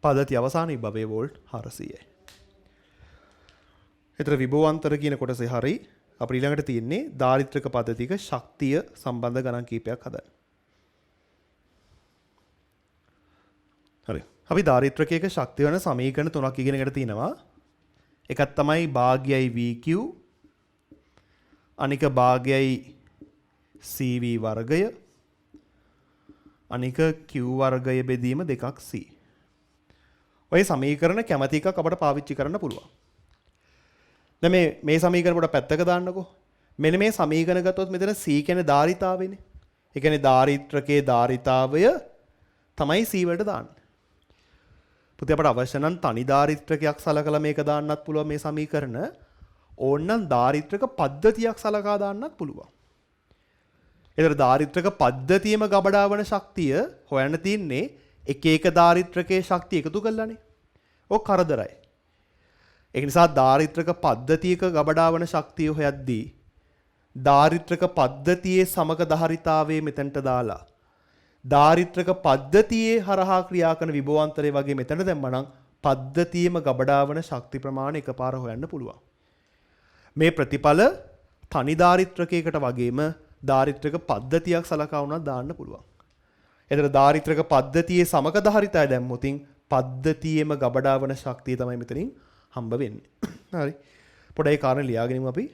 පද්ධතිය අවසානයේ බබේ වෝල්ට් 400යි. ඒතර විභවාන්තර කියන කොටසේ හරි අපිට ඊළඟට තියෙන්නේ ධාරිත්‍රක පද්ධතියක ශක්තිය සම්බන්ධ ගණන් කීපයක් හදන්න. හරි. අපි ධාරිත්‍රකයක ශක්තිය වෙන සමීකරණ තුනක් ඉගෙනගෙන තිනවා. එකක් තමයි භාගයයි VQ, අනික භාගයයි CV වර්ගය, අනික Q වර්ගය බෙදීම 2C. ඔය සමීකරණ කැමති එකක් අපට පාවිච්චි කරන්න පුළුවන්. දැන් මේ සමීකරණ පොඩ පැත්තක දාන්නකෝ. මෙන්න මේ සමීකරණ ගත්තොත් මෙතන C කියන්නේ ධාරිතාවයනේ. ඒ කියන්නේ ධාරිත්‍රකයේ ධාරිතාවය තමයි C වලට දාන්නේ. පුතේ අපට අවශ්‍ය නම් තනි ධාරිත්‍රකයක් සලකලා මේක දාන්නත් පුළුවන් මේ සමීකරණ. ඕනනම් ධාරිත්‍රක පද්ධතියක් සලකා දාන්නත් පුළුවන්. ඒතර ධාරිත්‍රක පද්ධතියම ගබඩා වන ශක්තිය හොයන්න තියන්නේ එක එක ධාරිත්‍රකයේ ශක්තිය එකතු කරලානේ. ඔක කරදරයි. ඒ නිසා ධාරිත්‍රක පද්ධතියක ගබඩා වන ශක්තිය හොයද්දී ධාරිත්‍රක පද්ධතියේ සමක ධාරිතාවයේ මෙතනට දාලා ධාරිත්‍රක පද්ධතියේ හරහා ක්‍රියා කරන විභවාන්තරය වගේ මෙතන දැම්මනම් පද්ධතියේම ගබඩා වන ශක්ති ප්‍රමාණය එකපාර හොයන්න පුළුවන්. මේ ප්‍රතිඵල තනි ධාරිත්‍රකයකට වගේම ධාරිත්‍රක පද්ධතියක් සලකා වුණා දාන්න පුළුවන්. එතන ධාරිත්‍රක පද්ධතියේ සමක ධාරිතය දැම්මොතින් පද්ධතියේම ගබඩා වන ශක්තිය තමයි මෙතනින් හම්බ වෙන්නේ. හරි. පොඩ්ඩයි කාරණේ ලියාගෙනමු අපි.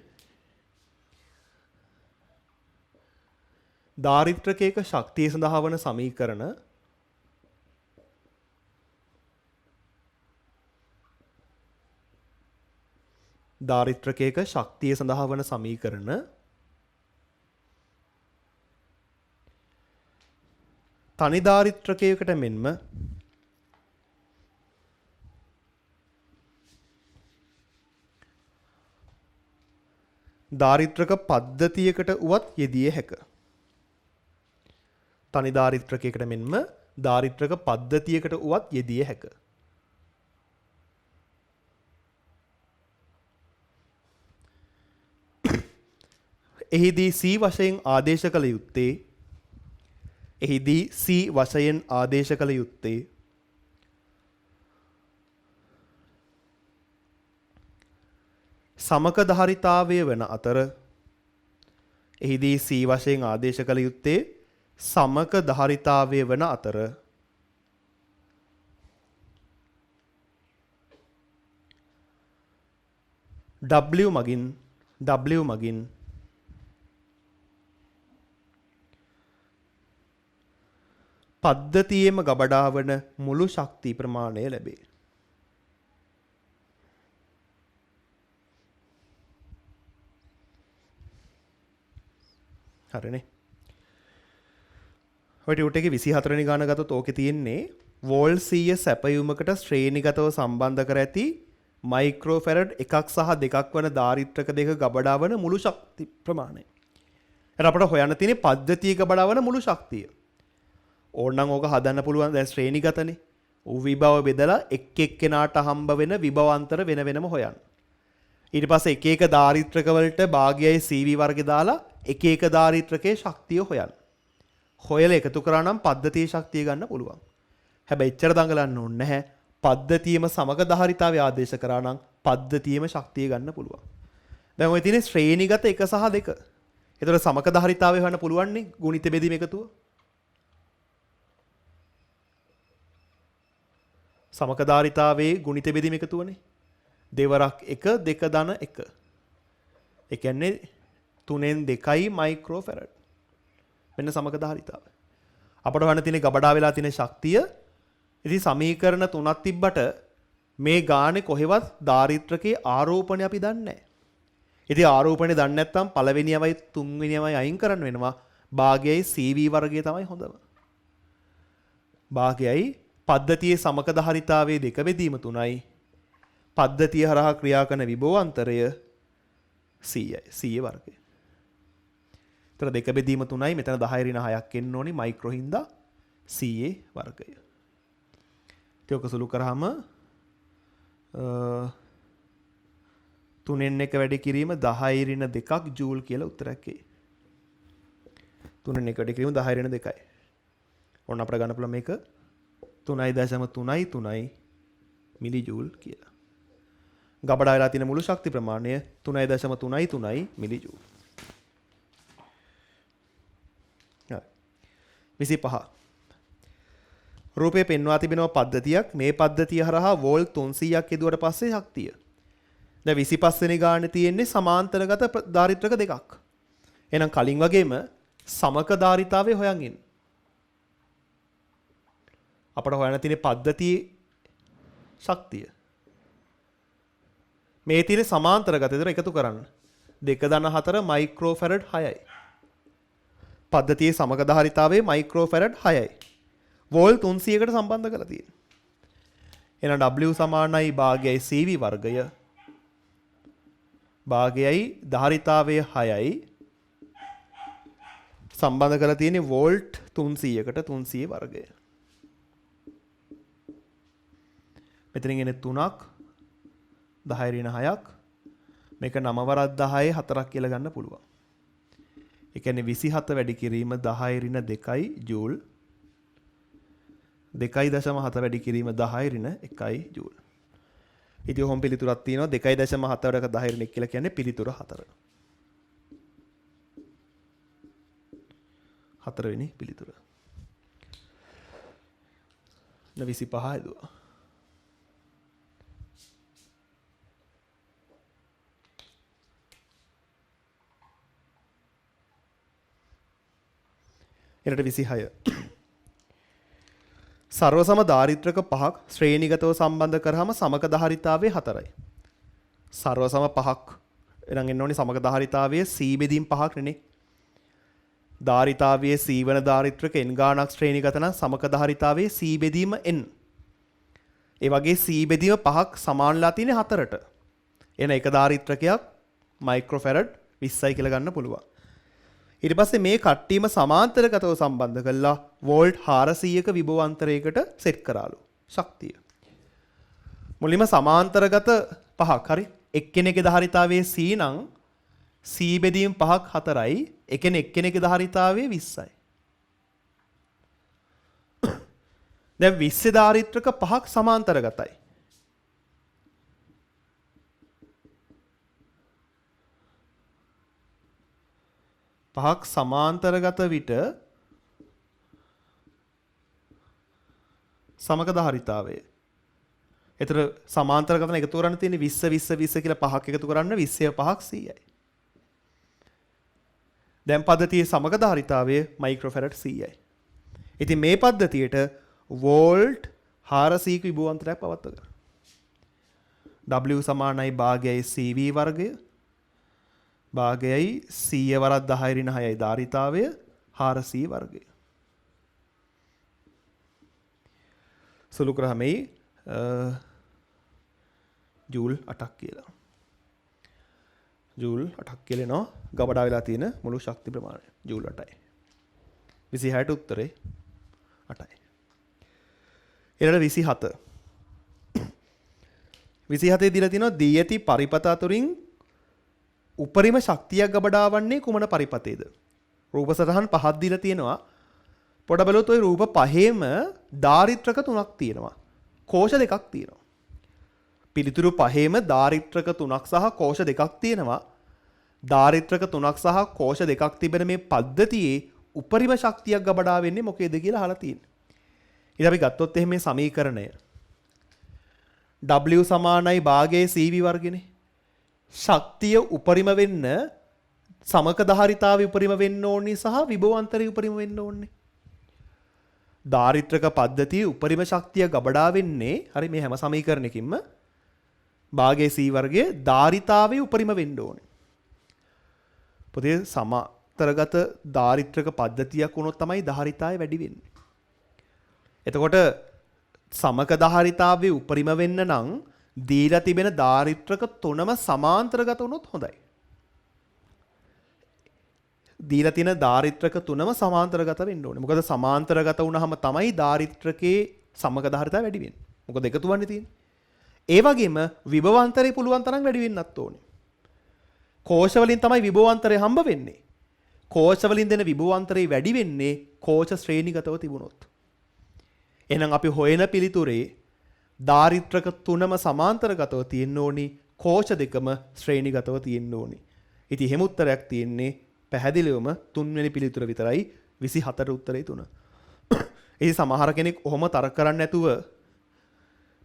ධාරිත්‍රකයක ශක්තිය සඳහා වන සමීකරණ ධාරිත්‍රකයක ශක්තිය සඳහා වන සමීකරණ තනි ධාරිත්‍රකයකට මෙන්ම ධාරිත්‍රක පද්ධතියකට උවත් යෙදිය හැක. තනි ධාරිත්‍රකයකට මෙන්ම ධාරිත්‍රක පද්ධතියකට උවත් යෙදිය හැක. එහිදී C වශයෙන් ආදේශ කළ යුත්තේ සමක ධාරිතාවය වන අතර සමක ධාරිතාවය වන අතර W මගින් පද්ධතියේම ගබඩා වන මුළු ශක්ති ප්‍රමාණය ලැබේ. හරිනේ. ඔය ටියුට් එකේ 24 වෙනි ගාන ගත්තොත් ඕකේ තියෙන්නේ වෝල් 100 සැපයුමකට ශ්‍රේණිගතව සම්බන්ධ කර ඇති මයික්‍රෝෆැරඩ් 1ක් සහ 2ක් වන ධාරිත්‍රක දෙක ගබඩා වන මුළු ශක්ති ප්‍රමාණය. එතන අපිට හොයන්න තියෙන්නේ පද්ධතිය ගබඩා වන මුළු ශක්තිය. ඕනනම් ඕක හදන්න පුළුවන් දැන් ශ්‍රේණිගතනේ. විභව බෙදලා එක් එක්කෙනාට හම්බ වෙන විභවාන්තර වෙන වෙනම හොයන්න. ඊට පස්සේ එක එක ධාරිත්‍රක වලට භාගයයි CV වර්ගය දාලා එක එක ධාරිත්‍රකයේ ශක්තිය හොයන්න. හොයලා එකතු කරා නම් පද්ධතියේ ශක්තිය ගන්න පුළුවන්. හැබැයි එච්චර දඟලන්න ඕනේ නැහැ. පද්ධතියේම සමග ධාරිතාවය ආදේශ කරා නම් පද්ධතියේම ශක්තිය ගන්න පුළුවන්. දැන් ඔය තියෙන්නේ ශ්‍රේණිගත 1 සහ 2. ඒතකොට සමක ධාරිතාවය හොයන්න පුළුවන් නේ ගුණිත බෙදීම එකතුව. සමක ධාරිතාවයේ ගුණිත බෙදීම එකතුවනේ. දෙවරක් 1 2 ධන 1. ඒ කියන්නේ 3න් 2යි මයික්‍රෝෆැරඩ්. මෙන්න සමක ධාරිතාව. අපිට හොයන්න තියෙන ගබඩා වෙලා තියෙන ශක්තිය. ඉතින් සමීකරණ 3ක් තිබ්බට මේ ගානේ කොහෙවත් ධාරිත්‍රකේ ආරෝපණය අපි දන්නේ නැහැ. ඉතින් ආරෝපණය දන්නේ නැත්නම් පළවෙනියවයි තුන්වෙනියවයි අයින් කරන්න වෙනවා. භාගයයි CV වර්ගය තමයි හොඳම. භාගයයි පද්ධතියේ සමක ධාරිතාවයේ 2 බෙදීම 3යි. පද්ධතිය හරහා ක්‍රියා කරන විභවාන්තරය 100 වර්ගය. ඒතර 2 බෙදීම 3යි මෙතන 10 ඍණ 6ක් එන්න ඕනි මයික්‍රෝ හින්දා 100 වර්ගය. ඒක සුළු කරාම 3න් 1 වැඩි කිරීම 10 ඍණ 2ක් ජූල් කියලා උත්තරයක් එයි. 3න් 1 වැඩි කිරීම 10 ඍණ 2යි. ඔන්න අපිට ගන්න පුළුවන් මේක 3.33 මිලි ජූල් කියලා. ගබඩා වෙලා තියෙන මුළු ශක්ති ප්‍රමාණය 3.33 මිලි ජූල්. හරි. 25. රූපේ පෙන්වා තිබෙනවා පද්ධතියක්. මේ පද්ධතිය හරහා වෝල්ට් 300ක් යදුවට පස්සේ ශක්තිය. දැන් 25 වෙනි ගානේ තියෙන්නේ සමාන්තරගත ධාරිත්‍රක දෙකක්. එහෙනම් කලින් වගේම සමක ධාරිතාවය හොයන් ඉන්න. අපට හොයන්න තියෙන පද්ධතියේ ශක්තිය. මේ තියෙන සමාන්තරගත දෙක එකතු කරන්න. 2.4 මයික්‍රෝෆැරඩ් 6යි. පද්ධතියේ සමක ධාරිතාවයේ මයික්‍රෝෆැරඩ් 6යි. වෝල්ට් 300කට සම්බන්ධ කරලා තියෙනවා. එහෙනම් W සමානයි භාගයයි CV වර්ගය භාගයයි ධාරිතාවයේ 6යි සම්බන්ධ කරලා තියෙන්නේ වෝල්ට් 300කට 300 වර්ගය. මෙතනින් එන්නේ 3ක් 10 ඍණ 6ක් මේක 9 වරක් 10 4ක් කියලා ගන්න පුළුවන්. ඒ කියන්නේ 27 වැඩි කිරීම 10 ඍණ 2යි ජූල් 2.7 වැඩි කිරීම 10 ඍණ 1යි ජූල්. ඉතින් ඔහොම පිළිතුරක් තියෙනවා 2.7 වඩක 10 ඍණ 1 කියලා කියන්නේ පිළිතුර 4. 4 වෙනි පිළිතුර. 25 හදුවා. එරට 26. සර්වසම ධාරිත්‍රක පහක් ශ්‍රේණිගතව සම්බන්ධ කරාම සමක ධාරිතාවයේ 4යි. සර්වසම පහක් එහෙනම් එන්න ඕනේ සමක ධාරිතාවයේ C බෙදීම් පහක් නේ. ධාරිතාවයේ C වන ධාරිත්‍රක n ගාණක් ශ්‍රේණිගත නම් සමක ධාරිතාවයේ C බෙදීම n. ඒ වගේ C බෙදීම පහක් සමානලා තියෙන 4ට. එන එක ධාරිත්‍රකයක් මයික්‍රෝෆැරඩ් 20යි කියලා ගන්න පුළුවන්. ඊට පස්සේ මේ කට්ටියම සමාන්තරගතව සම්බන්ධ කළා වෝල්ට් 400ක විභවාන්තරයකට සෙට් කරාලු ශක්තිය. මුලින්ම සමාන්තරගත පහක් හරි එක්කෙනෙකුගේ ධාරිතාවයේ C නම් C බෙදීම් පහක් 4යි එක්කෙනෙකුගේ ධාරිතාවයේ 20යි. දැන් 20 ධාරිත්‍රක පහක් සමාන්තරගතයි. පහක් සමාන්තරගත විට සමක ධාරිතාවය. ඒතර සමාන්තරගත එකතු කරන්න තියෙන්නේ 20 20 20 කියලා පහක් එකතු කරන්න 20 පහක් 100යි. දැන් පද්ධතියේ සමක ධාරිතාවය මයික්‍රෝෆැරඩ් 100යි. ඉතින් මේ පද්ධතියට වෝල්ට් 400ක විභවාන්තරයක් පවත්ව ගන්න. W සමානයි භාගයයි CV වර්ගය භාගයයි 100 වරක් 10 ඍණ 6යි ධාරිතාවය 400 වර්ගය. සුළු කරාමයි ජූල් 8ක් කියලා. ජූල් 8ක් කියලා නෝ ගබඩා වෙලා තියෙන මුළු ශක්ති ප්‍රමාණය ජූල් 8යි. 26ට උත්තරේ 8යි. ඊළඟ 27. 27 දීලා තියෙනවා දී ඇති පරිපත අතුරින් උපරිම ශක්තියක් ගබඩා වන්නේ කුමන පරිපතේද? රූප සටහන් පහක් දීලා තියෙනවා. පොඩ බලුවොත් ওই රූප පහේම ධාරිත්‍රක තුනක් තියෙනවා. කෝෂ දෙකක් තියෙනවා. පිළිතුරු පහේම ධාරිත්‍රක තුනක් සහ කෝෂ දෙකක් තියෙනවා. ධාරිත්‍රක තුනක් සහ කෝෂ දෙකක් තිබෙන මේ පද්ධතියේ උපරිම ශක්තියක් ගබඩා වෙන්නේ මොකේද කියලා අහලා තියෙනවා. ඉතින් අපි ගත්තොත් එහෙනම් මේ සමීකරණය W සමානයි භාගයේ CV වර්ගනේ. ශක්තිය උපරිම වෙන්න සමක ධාරිතාවය උපරිම වෙන්න ඕනි සහ විභවාන්තරය උපරිම වෙන්න ඕනේ. ධාරිත්‍රක පද්ධතියේ උපරිම ශක්තිය ගබඩා වෙන්නේ හරි මේ හැම සමීකරණයකින්ම භාගයේ C වර්ගයේ ධාරිතාවය උපරිම වෙන්න ඕනේ. පොතේ සමාන්තරගත ධාරිත්‍රක පද්ධතියක් වුණොත් තමයි ධාරිතාවය වැඩි වෙන්නේ. එතකොට සමක ධාරිතාවයේ උපරිම වෙන්න නම් දීලා තිබෙන ධාරිත්‍රක තුනම සමාන්තරගත වුණොත් හොඳයි. දීලා තියෙන ධාරිත්‍රක තුනම සමාන්තරගත වෙන්න ඕනේ. මොකද සමාන්තරගත වුණාම තමයි ධාරිත්‍රකේ සමක ධාරිතාව වැඩි වෙන්නේ. මොකද එකතු වන්නේ තියෙන්නේ. ඒ වගේම විභවාන්තරේ පුළුවන් තරම් වැඩි වෙන්නත් ඕනේ. කෝෂ වලින් තමයි විභවාන්තරය හම්බ වෙන්නේ. කෝෂ වලින් දෙන විභවාන්තරේ වැඩි වෙන්නේ කෝෂ ශ්‍රේණිගතව තිබුණොත්. එහෙනම් අපි හොයන පිළිතුරේ ධාරිත්‍රක තුනම සමාන්තරගතව තියෙන්න ඕනි කෝෂ දෙකම ශ්‍රේණිගතව තියෙන්න ඕනි. ඉතින් එහෙම උත්තරයක් තියෙන්නේ පැහැදිලිවම තුන්වෙනි පිළිතුර විතරයි 27ට උත්තරේ 3. ඒ සමහර කෙනෙක් ඔහොම තර්ක කරන්නේ නැතුව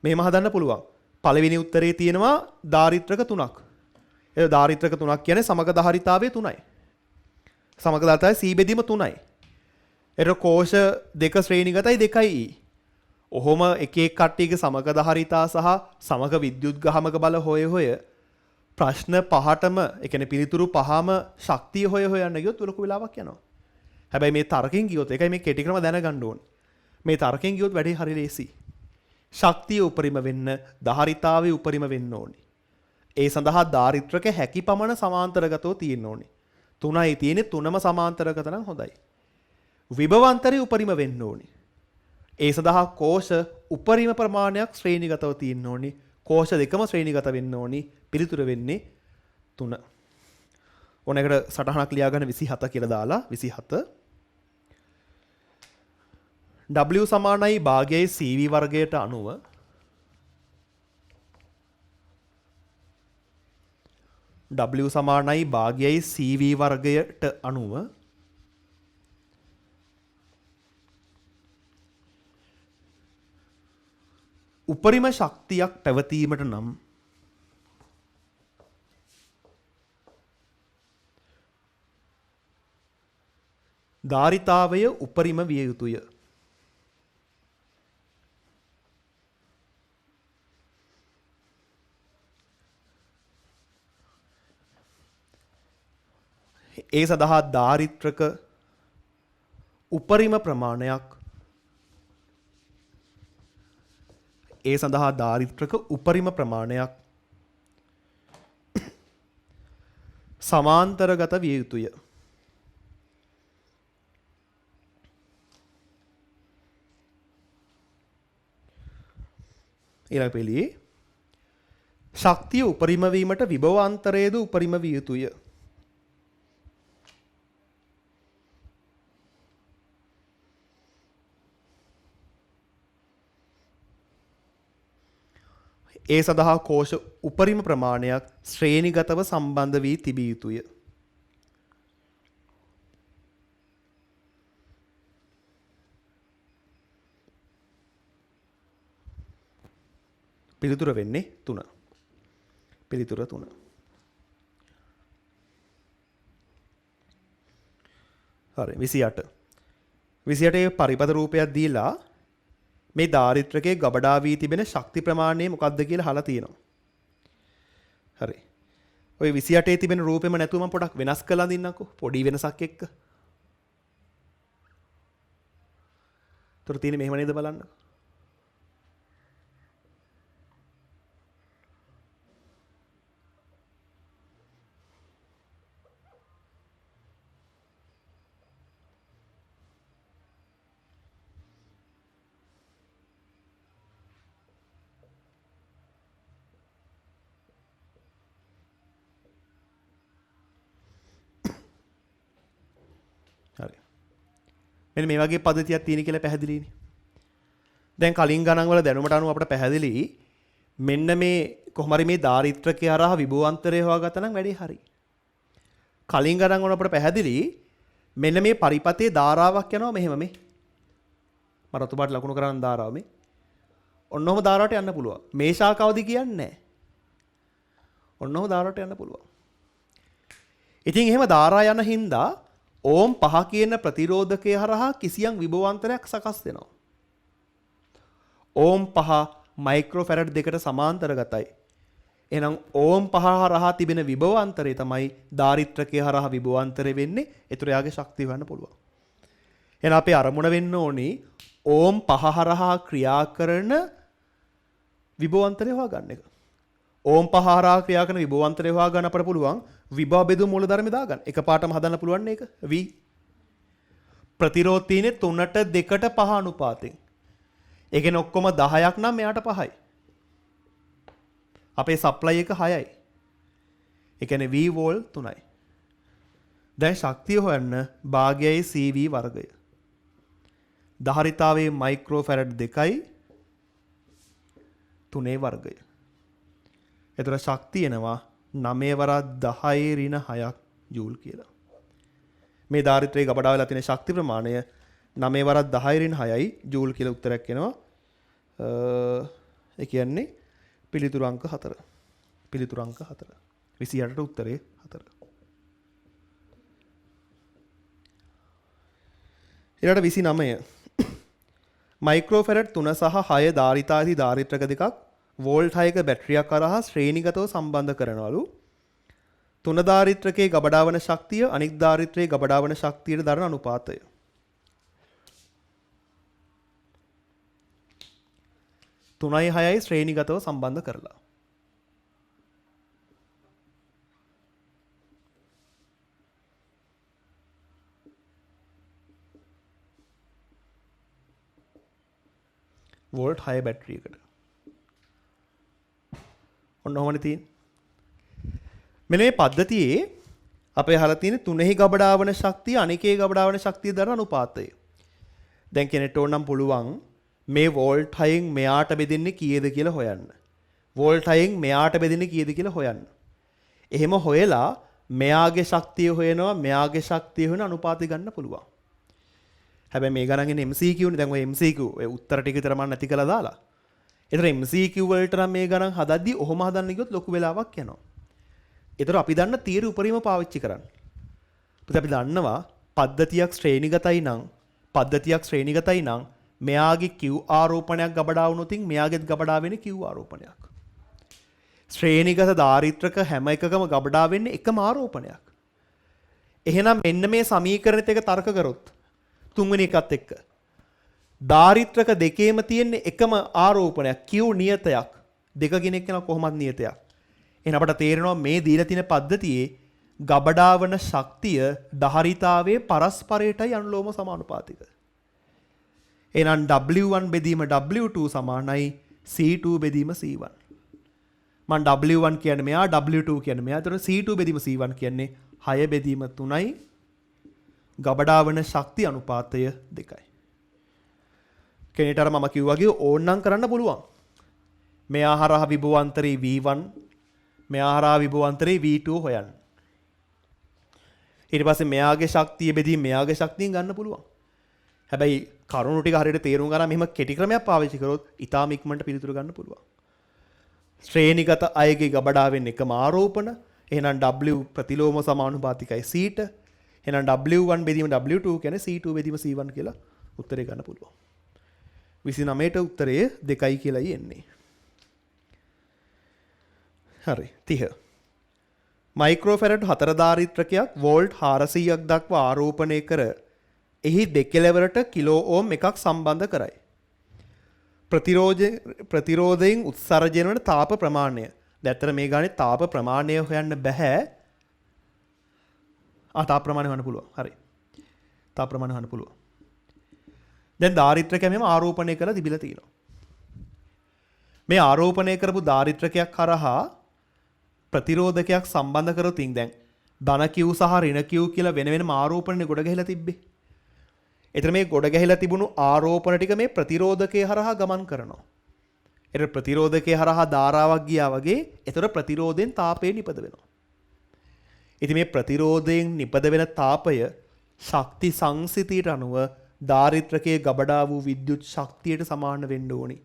මේම හදන්න පුළුවන්. පළවෙනි උත්තරේ තියෙනවා දාරිත්‍රක 3ක්. ඒ දාරිත්‍රක 3ක් කියන්නේ සමග ධාරිතාවය 3යි. සමග ධාරිතාවය C බෙදීම 3යි. ඒතර කෝෂ දෙක ශ්‍රේණිගතයි 2යි. ඔහොම එක එක කට්ටියගේ සමග ධාරිතා සහ සමග විද්‍යුත් ගාමක බල හොය ප්‍රශ්න පහටම ඒ කියන්නේ පිළිතුරු පහම ශක්තිය හොය යන්න ගියොත් ලොකු වෙලාවක් යනවා. හැබැයි මේ තර්කෙන් ගියොත් ඒකයි මේ කෙටි ක්‍රම දැනගන්න ඕනේ. මේ තර්කෙන් ගියොත් වැඩේ හරි ලේසි. ශක්තිය උපරිම වෙන්න ධාරිතාවේ උපරිම වෙන්න ඕනේ. ඒ සඳහා දාරිත්‍රක හැකි පමණ සමාන්තරගතව තියෙන්න ඕනේ. 3යි තියෙන්නේ 3ම සමාන්තරගත නම් හොඳයි. විභවාන්තරය උපරිම වෙන්න ඕනේ. ඒ සඳහා කෝෂ උපරිම ප්‍රමාණයක් ශ්‍රේණිගතව තියෙන්න ඕනේ. කෝෂ දෙකම ශ්‍රේණිගත වෙන්න ඕනේ. පිළිතුර වෙන්නේ 3. ඕනෑකට සටහනක් ලියා ගන්න 27 කියලා දාලා 27 W සමානයි භාගයයි CV වර්ගයට අනුව W සමානයි භාගයයි CV වර්ගයට අනුව උපරිම ශක්තියක් පැවතීමට නම් ධාරිතාවය උපරිම විය යුතුය. ඒ සඳහා දාරිත්‍රක උපරිම ප්‍රමාණයක් සමාන්තරගත විය යුතුය. ඊළඟ පිළියේ ශක්තිය උපරිම වීමට විභවාන්තරයේද උපරිම විය යුතුය. ඒ සඳහා කෝෂ උපරිම ප්‍රමාණයක් ශ්‍රේණිගතව සම්බන්ධ වී තිබිය යුතුය. පිළිතුර වෙන්නේ 3. පිළිතුර 3. හරි 28. 28 පරිපථ රූපයක් දීලා මේ දාරිත්‍රකයේ ගබඩා වී තිබෙන ශක්ති ප්‍රමාණය මොකක්ද කියලා අහලා තියෙනවා. හරි. ඔය 28 තිබෙන රූපෙම නැතුව මම පොඩක් වෙනස් කරලා දින්නකෝ. පොඩි වෙනසක් එක්ක. උතර තියෙන්නේ මෙහෙම නේද බලන්න. හරි. මෙන්න මේ වගේ පද්ධතියක් තියෙන කියලා පැහැදිලිනේ. දැන් කලින් ගණන් වල දැනුමට අනුව අපිට පැහැදිලි මෙන්න මේ කොහොම හරි මේ දාරිත්‍රකය හරහා විභවාන්තරය හොයාගත්තා නම් වැඩේ හරි. කලින් ගණන් වල අපිට පැහැදිලි මෙන්න මේ පරිපතේ ධාරාවක් යනවා මෙහෙම මේ. මම රතුපාට ලකුණු කරන ධාරාව මේ. ඔන්නෝම ධාරාවට යන්න පුළුවන්. මේ ශාඛාවදි කියන්නේ නැහැ. ඔන්නෝම ධාරාවට යන්න පුළුවන්. ඉතින් එහෙම ධාරා යන හින්දා ඕම් 5 කියන ප්‍රතිරෝධකය හරහා කිසියම් විභවාන්තරයක් සකස් වෙනවා. ඕම් 5 මයික්‍රෝෆැරඩ් දෙකට සමාන්තරගතයි. එහෙනම් ඕම් 5 හරහා තිබෙන විභවාන්තරය තමයි දාරිත්‍රකය හරහා විභවාන්තරය වෙන්නේ. ඒතර යාගේ ශක්තිය ගන්න පුළුවන්. එහෙනම් අපේ අරමුණ වෙන්න ඕනේ ඕම් 5 හරහා ක්‍රියා කරන විභවාන්තරය හොයාගන්න එක. ඕම් 5 හරහා ක්‍රියා කරන විභවාන්තරය හොයාගන්න අපට පුළුවන් විභව බෙදුම් මූලධර්ම දාගන්න. එකපාරටම හදන්න පුළුවන් මේක V. ප්‍රතිරෝධ තියෙන්නේ 3ට 2ට 5 අනුපාතෙන්. ඒ කියන්නේ ඔක්කොම 10ක් නම් මෙයාට 5යි. අපේ සප්ලයි එක 6යි. ඒ කියන්නේ V වෝල් 3යි. දැන් ශක්තිය හොයන්න භාගයයි CV වර්ගය. ධාරිතාවයේ මයික්‍රෝෆැරඩ් 2යි 3 වර්ගය. එතකොට ශක්තිය එනවා 9 වරක් 10 ඍණ 6ක් ජූල් කියලා. මේ ධාරිත්‍රයේ ගබඩා වෙලා තියෙන ශක්ති ප්‍රමාණය 9 වරක් 10 රින් 6යි ජූල් කියලා උත්තරයක් එනවා. ඒ කියන්නේ පිළිතුරු අංක 4. පිළිතුරු අංක 4. 28ට උත්තරේ 4. ඊළඟට 29. මයික්‍රෝෆැරඩ් 3 සහ 6 ධාරිතාදී ධාරිත්‍රක දෙකක් වෝල්ට් 6ක බැටරියක් කරහා ශ්‍රේණිගතව සම්බන්ධ කරනවලු. 3 ධාරිත්‍රකයේ ගබඩා වන ශක්තිය අනික් ධාරිත්‍රයේ ගබඩා වන ශක්තියට දරන අනුපාතය. තුනයි 6යි ශ්‍රේණිගතව සම්බන්ධ කරලා. වෝල්ට් 6 බැටරියකට. ඔන්න ඔහොමනේ තියෙන්නේ. මෙන්න මේ පද්ධතියේ අපේ අහලා තියෙන තුනෙහි ගබඩා වන ශක්තිය අනිකේ ගබඩා වන ශක්තිය දරන අනුපාතය. දැන් කෙනෙක්ට ඕනම් පුළුවන් මේ වෝල්ට් 6න් මෙයාට බෙදෙන්නේ කීයද කියලා හොයන්න. වෝල්ට් 6න් මෙයාට බෙදෙන්නේ කීයද කියලා හොයන්න. එහෙම හොයලා මෙයාගේ ශක්තිය හොයනවා මෙයාගේ ශක්තිය හොයන අනුපාතය ගන්න පුළුවන්. හැබැයි මේ ගණන් එන්නේ MCQ නේ. දැන් ඔය MCQ ඔය උත්තර ටික විතර මම නැති කළා දාලා. ඒතර MCQ වලට නම් මේ ගණන් හදද්දී ඔහොම හදන්න ගියොත් ලොකු වෙලාවක් යනවා. ඒතර අපි දන්න තියරි උපරිම පාවිච්චි කරන්න. අපි දන්නවා පද්ධතියක් ශ්‍රේණිගතයි නම් මෙයාගේ Q ආරෝපණයක් ගබඩා වුණොත් මෙයාගෙත් ගබඩා වෙන්නේ Q ආරෝපණයක්. ශ්‍රේණිගත ධාරිත්‍රක හැම එකකම ගබඩා වෙන්නේ එකම ආරෝපණයක්. එහෙනම් මෙන්න මේ සමීකරණෙත් එක තර්ක කරොත් තුන්වෙනි එකත් එක්ක ධාරිත්‍රක දෙකේම තියෙන එකම ආරෝපණයක් Q නියතයක්. දෙක කෙනෙක් යන කොහොමද නියතයක්. එහෙනම් අපට තේරෙනවා මේ දීලා තියෙන පද්ධතියේ ගබඩා වන ශක්තිය ධාරිතාවයේ පරස්පරයටයි අනුලෝම සමානුපාතික. එහෙනම් W1 බෙදීම W2 සමානයි C2 බෙදීම C1. මම W1 කියන්නේ මෙයා W2 කියන්නේ මෙයා. ඒතර C2 බෙදීම C1 කියන්නේ 6 බෙදීම 3යි. ගබඩා වන ශක්ති අනුපාතය 2යි. කෙනෙක්ට අර මම කිව්වා වගේ ඕන්නම් කරන්න පුළුවන්. මෙයා හරහා විභවාන්තරේ V1 මෙයා හරහා විභවාන්තරේ V2 හොයන්න. ඊට පස්සේ මෙයාගේ ශක්තිය බෙදී මෙයාගේ ශක්තියෙන් ගන්න පුළුවන්. හැබැයි කරුණු ටික හරියට තේරුම් ගන්න මෙහෙම කෙටි ක්‍රමයක් පාවිච්චි කරොත් ඊටාම ඉක්මනට පිළිතුරු ගන්න පුළුවන්. ශ්‍රේණිගත අයගේ ගබඩා වෙන්නේ එකම ආරෝපණ. එහෙනම් W ප්‍රතිලෝම සමානුපාතිකයි Cට. එහෙනම් W1 බෙදීම W2 කියන්නේ C2 බෙදීම C1 කියලා උත්තරේ ගන්න පුළුවන්. 29ට උත්තරය 2යි කියලායි එන්නේ. හරි 30. මයික්‍රෝෆැරඩ් 4 ධාරිත්‍රකයක් වෝල්ට් 400ක් දක්වා ආරෝපණය කර එහි දෙකෙලවරට කිලෝ ඕම් එකක් සම්බන්ධ කරයි. ප්‍රතිරෝධයෙන් උත්සර්ජනය වන තාප ප්‍රමාණය. දැන් මේ ගානේ තාප ප්‍රමාණය හොයන්න බෑ. තාප ප්‍රමාණය හොයන්න පුළුවන්. හරි. තාප ප්‍රමාණය හොයන්න පුළුවන්. දැන් ධාරිත්‍රකයක් මෙහෙම ආරෝපණය කරලා තිබිලා තියෙනවා. මේ ආරෝපණය කරපු ධාරිත්‍රකයක් කරහා ප්‍රතිරෝධකයක් සම්බන්ධ කරොත් දැන් ධන Q සහ ඍණ Q කියලා වෙන වෙනම ආරෝපණය ගොඩ ගැහිලා තිබ්බේ. එතන මේ ගොඩ ගැහිලා තිබුණු ආරෝපණ ටික මේ ප්‍රතිරෝධකයේ හරහා ගමන් කරනවා. ඒතර ප්‍රතිරෝධකයේ හරහා ධාරාවක් ගියා වගේ ඒතර ප්‍රතිරෝධයෙන් තාපය නිපද වෙනවා. ඉතින් මේ ප්‍රතිරෝධයෙන් නිපද වෙන තාපය ශක්ති සංසිතියට අනුව ධාරිත්‍රකයේ ගබඩා වූ විද්‍යුත් ශක්තියට සමාන වෙන්න ඕනි.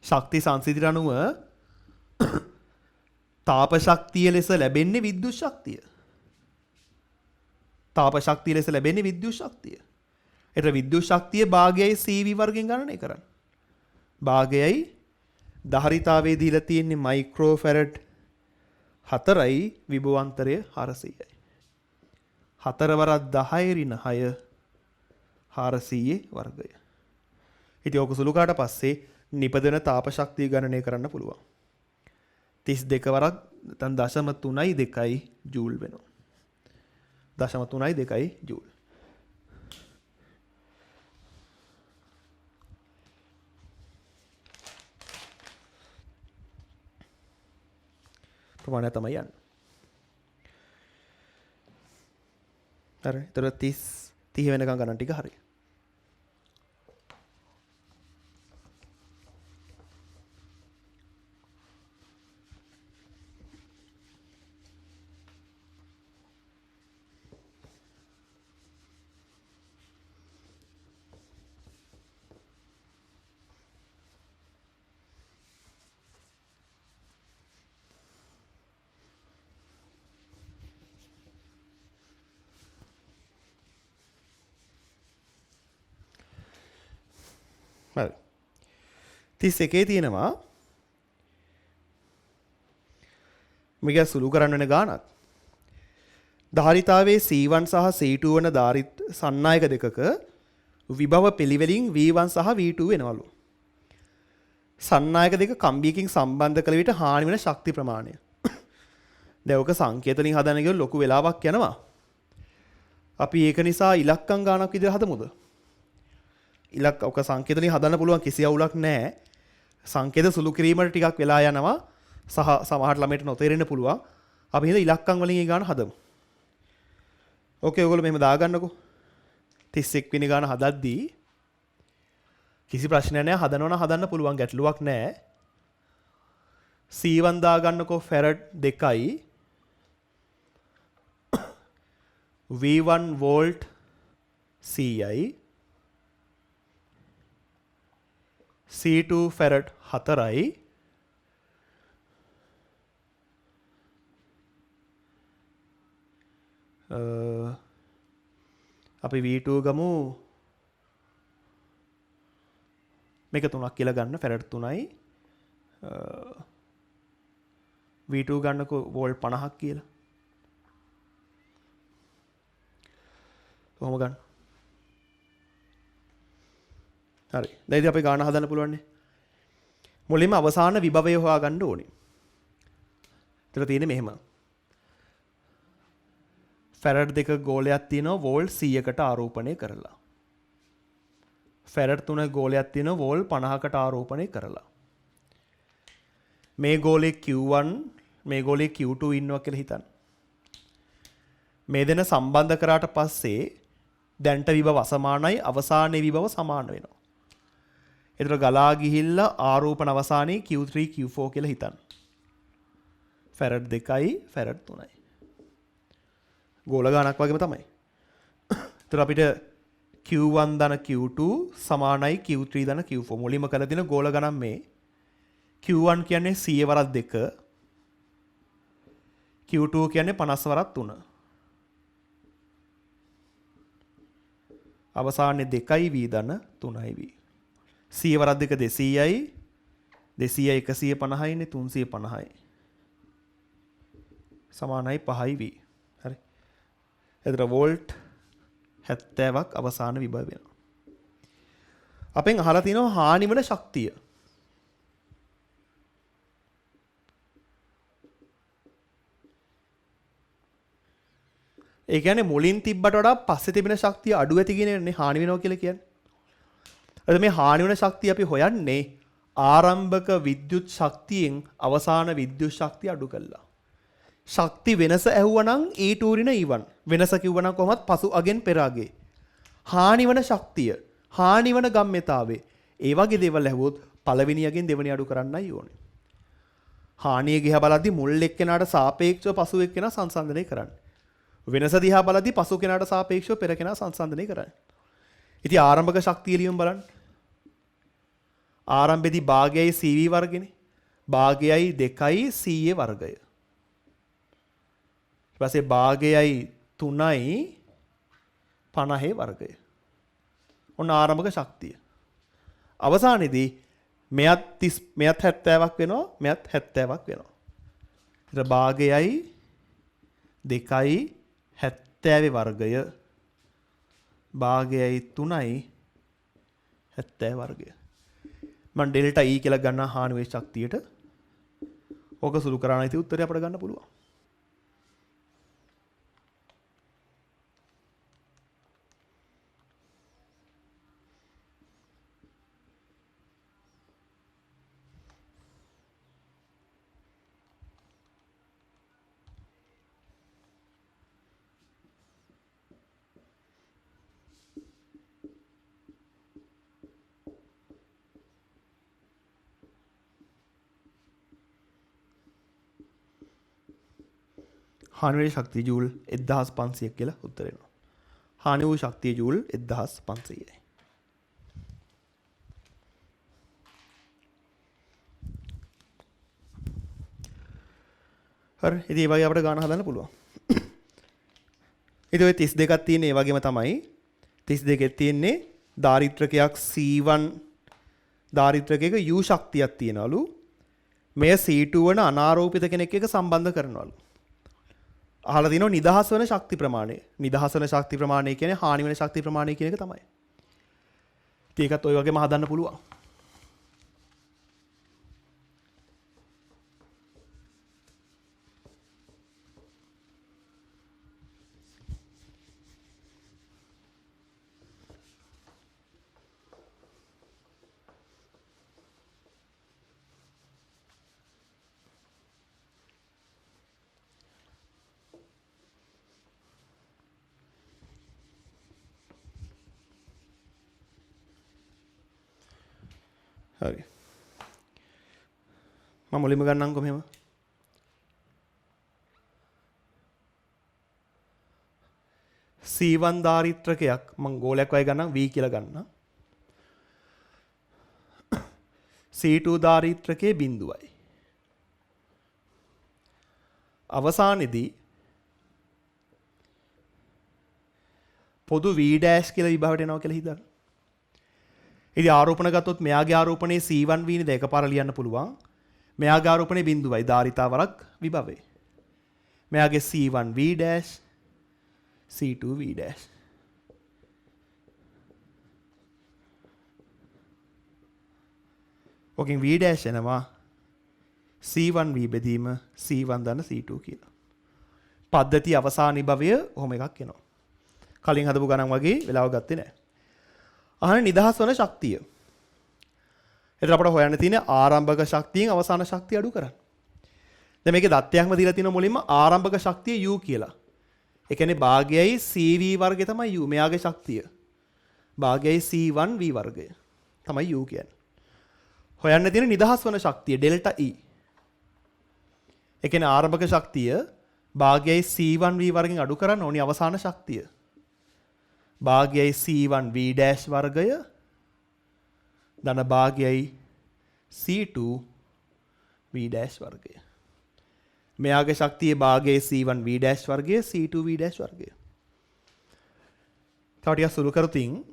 ශක්ති සංසිතියට අනුව තාප ශක්තිය ලෙස ලැබෙන්නේ විද්‍යුත් ශක්තිය. තාප ශක්තිය ලෙස ලැබෙන්නේ විද්‍යුත් ශක්තිය. ඒතර විද්‍යුත් ශක්තිය භාගයයි CV වර්ගෙන් ගණනය කරන්න. භාගයයි ධාරිතාවයේ දීලා තියෙන්නේ මයික්‍රෝෆැරඩ් 4යි විභවාන්තරය 400යි. 4 වරක් 10 ඍණ 6 400 වර්ගය. ඉතින් ඔක සුළු කාට පස්සේ නිපදවන තාප ශක්තිය ගණනය කරන්න පුළුවන්. 32 වරක් නැත්නම් 0.32 ජූල් වෙනවා. 0.32 ජූල්. ප්‍රමාණය තමයි යන්නේ. හරි. ඒතර 30 වෙනකන් ගණන් ටික හරි. 31 තියෙනවා මේක සුළු කරන්න වෙන ගාණක්. ධාරිතාවේ C1 සහ C2 වන ධාරිත සන්නායක දෙකක විභව පිළිවෙලින් V1 සහ V2 වෙනවලු. සන්නායක දෙක කම්බියකින් සම්බන්ධ කළ විට හානි වෙන ශක්ති ප්‍රමාණය. දැන් ඔක සංකේත වලින් හදන්න ගියොත් ලොකු වෙලාවක් යනවා. අපි ඒක නිසා ඉලක්කම් ගානක් විදිහට හදමුද? ඔක සංකේත වලින් හදන්න පුළුවන් කිසි අවුලක් නැහැ. සංකේත සුළු කිරීමට ටිකක් වෙලා යනවා. සහ සමහර ළමයට නොතේරෙන්න පුළුවන්. අපි හිත ඉලක්කම් වලින් ඒ ගාන හදමු. ඕකේ ඔයගොල්ලෝ මෙහෙම දාගන්නකෝ. 31 වෙනි ගාන හදද්දී කිසි ප්‍රශ්නයක් නැහැ. හදනවා නම් හදන්න පුළුවන්, ගැටලුවක් නැහැ. C1 දාගන්නකෝ ෆැරඩ් 2යි. V1 වෝල්ට් Cයි. C2 ෆැරඩ් 4යි. අපි V2 ගමු මේක 3ක් කියලා ගන්න ෆැරඩ් 3යි. V2 ගන්නකෝ වෝල්ට් 50ක් කියලා. කොහොම ගන්න? හරි. දැන් ඉතින් අපි ගාන හදන්න පුළුවන් නේ. මුලින්ම අවසාන විභවය හොයාගන්න ඕනේ. ඒතර තියෙන්නේ මෙහෙම. ෆැරඩ් 2 ගෝලයක් තියෙනවා වෝල්ට් 100කට ආරෝපණය කරලා. ෆැරඩ් 3 ගෝලයක් තියෙනවා වෝල්ට් 50කට ආරෝපණය කරලා. මේ ගෝලේ Q1 මේ ගෝලේ Q2 ඉන්නවා කියලා හිතන්න. මේ දෙන සම්බන්ධ කරාට පස්සේ දැන්ට විභව අසමානයි, අවසානයේ විභව සමාන වෙනවා. ඒතර ගලා ගිහිල්ලා ආරෝපණ අවසානයේ Q3 Q4 කියලා හිතන්න. Farad 2යි farad 3යි. ගෝල ගානක් වගේම තමයි. ඒතර අපිට Q1 ධන Q2 සමානයි Q3 ධන Q4. මුලින්ම කරලා දෙන ගෝල ගණන් මේ. Q1 කියන්නේ 100 වරක් 2. Q2 කියන්නේ 50 වරක් 3. අවසානයේ 2යි V ධන 3යි V. 100 වරක් 2 200යි. 200 150යි නේ 350යි. සමානයි 5යි V. හරි. එතන වෝල්ට් 70ක් අවසාන විභව වෙනවා. අපෙන් අහලා තිනවා හානි වෙන ශක්තිය. ඒ කියන්නේ මුලින් තිබ්බට වඩා පස්සේ තිබෙන ශක්තිය අඩු ඇති කියනනේ හානි වෙනවා කියලා කියන්නේ. අද මේ හානි වෙන ශක්තිය අපි හොයන්නේ ආරම්භක විද්‍යුත් ශක්තියෙන් අවසාන විද්‍යුත් ශක්තිය අඩු කළා. ශක්ති වෙනස ඇහුවනම් E2 ඍණ E1 වෙනස කිව්වනම් කොහොමත් පසු අගෙන් පෙර අගේ. හානි වෙන ශක්තිය, හානි වෙන ගම්ම්‍යතාවය, ඒ වගේ දේවල් ඇහුවොත් පළවෙනි අගෙන් දෙවෙනි අඩු කරන්නයි ඕනේ. හානිය ගියා බලද්දි මුල් එක්කෙනාට සාපේක්ෂව පසු එක්කෙනා සංසන්දනය කරන්න. වෙනස දිහා බලද්දි පසු කෙනාට සාපේක්ෂව පෙර කෙනා සංසන්දනය කරන්න. ඉතින් ආරම්භක ශක්තිය ලියමු බලන්න. ආරම්භයේදී භාගයයි CV වර්ගනේ. භාගයයි 2යි CA වර්ගය. ඊට පස්සේ භාගයයි 3යි 50 වර්ගය. ඔන්න ආරම්භක ශක්තිය. අවසානයේදී මෙයත් 70ක් වෙනවා, මෙයත් 70ක් වෙනවා. ඊට භාගයයි 2යි 70 වර්ගය, භාගයයි 3යි 70 වර්ගය. මම ඩෙල්ටා E කියලා ගන්න හානි වේ ශක්තියට. ඕක සුළු කරාන ඉතින් උත්තරය අපිට ගන්න පුළුවන්. හානි වූ ශක්තිය ජූල් 1500 කියලා උත්තර එනවා. හානි වූ ශක්තිය ජූල් 1500යි. හරි. ඉතින් මේ වගේ අපිට ගාන හදන්න පුළුවන්. ඉතින් ඔය 32ක් තියෙන ඒ වගේම තමයි 32 තියෙන්නේ දාරිද්‍රකයක් C1 දාරිද්‍රකයක U ශක්තියක් තියනවලු. මෙය C2 වන අනාරෝපිත කෙනෙක් එක්ක සම්බන්ධ කරනවලු. අහලා තිනවා නිදහස් වන ශක්ති ප්‍රමාණය. නිදහස් වන ශක්ති ප්‍රමාණය කියන්නේ හානි වෙන ශක්ති ප්‍රමාණය කියන එක තමයි. ඒකත් ඔය වගේම හදන්න පුළුවන්. හරි. මම මුලින්ම ගන්නම්කො මෙහෙම. C1 දාරිත්‍රකයක් මම ගෝලයක් වගේ ගන්නම් V කියලා ගන්නම්. C2 දාරිත්‍රකයේ බිඳුවයි. අවසානයේදී පොදු V ඩෑෂ් කියලා විභවයට එනවා කියලා හිතන්න. ඉතින් ආරෝපණ ගත්තොත් මෙයාගේ ආරෝපණේ C1 V නේද එකපාර ලියන්න පුළුවන්. මෙයාගේ ආරෝපණේ බිඳුවයි ධාරිතාවරක් විභවය. මෙයාගේ C1 V dash C2 V dash. ඔකින් V ඩෑෂ් එනවා C1 V බෙදීම C1 ධන C2 කියලා. පද්ධතිය අවසාන විභවය ඔහොම එකක් එනවා. කලින් හදපු ගණන් වගේ වෙලාව ගත්තේ නැහැ. අහන නිදහස් වන ශක්තිය. එතන අපට හොයන්න තියෙන්නේ ආරම්භක ශක්තියෙන් අවසාන ශක්තිය අඩු කරන්න. දැන් මේකේ දත්තයක්ම දීලා තියෙනවා මුලින්ම ආරම්භක ශක්තිය U කියලා. ඒ කියන්නේ භාගයයි CV වර්ගය තමයි U. මෙයාගේ ශක්තිය. භාගයයි C1 V වර්ගය තමයි U කියන්නේ. හොයන්න තියෙන නිදහස් වන ශක්තිය ඩෙල්ටා E. ඒ කියන්නේ ආරම්භක ශක්තිය භාගයයි C1 V වර්ගෙන් අඩු කරන්න ඕනි අවසාන ශක්තිය. භාගයයි C1 V ඩෑෂ් වර්ගය ධන භාගයයි C2 V ඩෑෂ් වර්ගය. මෙයාගේ ශක්තිය භාගයයි C1 V ඩෑෂ් වර්ගය C2 V ඩෑෂ් වර්ගය. තව ටිකක් සුළු කරොතින්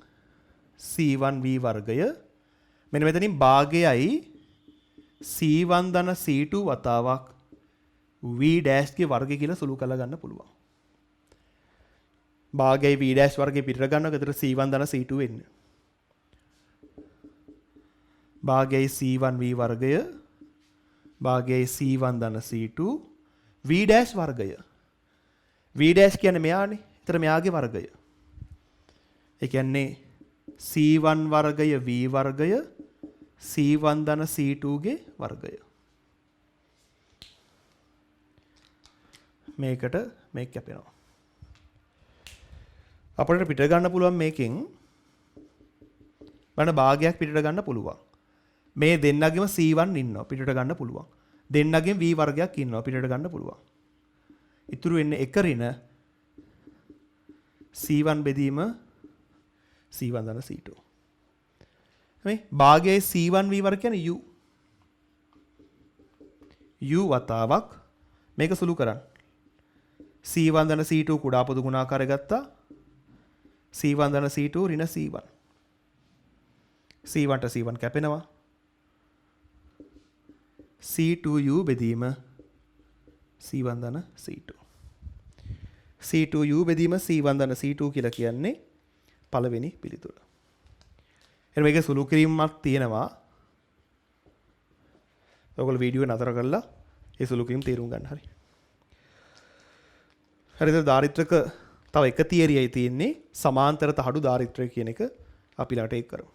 C1 V වර්ගය මෙන්න මෙතනින් භාගයයි C1 ධන C2 වතාවක් V ඩෑෂ් ගේ වර්ගය කියලා සුළු කරලා ගන්න පුළුවන්. භාගයයි V ඩෑෂ් වර්ගය පිටර ගන්නවා. එතකොට C1 ධන C2 වෙන්නේ. භාගයයි C1 V වර්ගය භාගයයි C1 ධන C2 V ඩෑෂ් වර්ගය. V ඩෑෂ් කියන්නේ මෙයානේ. එතන මෙයාගේ වර්ගය. ඒ කියන්නේ C1 වර්ගය V වර්ගය C1 ධන C2 ගේ වර්ගය. මේකට මේක කැපෙනවා. අපිට පිටර ගන්න පුළුවන් මේකෙන් බලන්න භාගයක් පිටර ගන්න පුළුවන්. මේ දෙන්නගෙම C1 ඉන්නවා පිටට ගන්න පුළුවන්. දෙන්නගෙම V වර්ගයක් ඉන්නවා පිටට ගන්න පුළුවන්. ඉතුරු වෙන්නේ එක ඍණ C1 බෙදීම C1 ධන C2. මේ භාගයේ C1 V වර්ග කියන්නේ U. U වතාවක් මේක සුළු කරන්න. C1 ධන C2 කුඩා පොදු ගුණාකාරය ගත්තා. C1 ධන C2 ඍණ C1. C1 ට C1 කැපෙනවා. C2U බෙදීම C1 ධන C2. C2U බෙදීම C1 ධන C2 කියලා කියන්නේ පළවෙනි පිළිතුර. එහෙනම් මේකේ සුළු කිරීමක් තියෙනවා. ඔයගොල්ලෝ වීඩියෝ නතර කරලා ඒ සුළු කිරීම තේරුම් ගන්න හරි. හරිද? දාරිද්‍රක තව එක තියරියයි තියෙන්නේ සමාන්තර තහඩු දාරිද්‍රය කියන එක අපි ළඟට ඒක කරමු.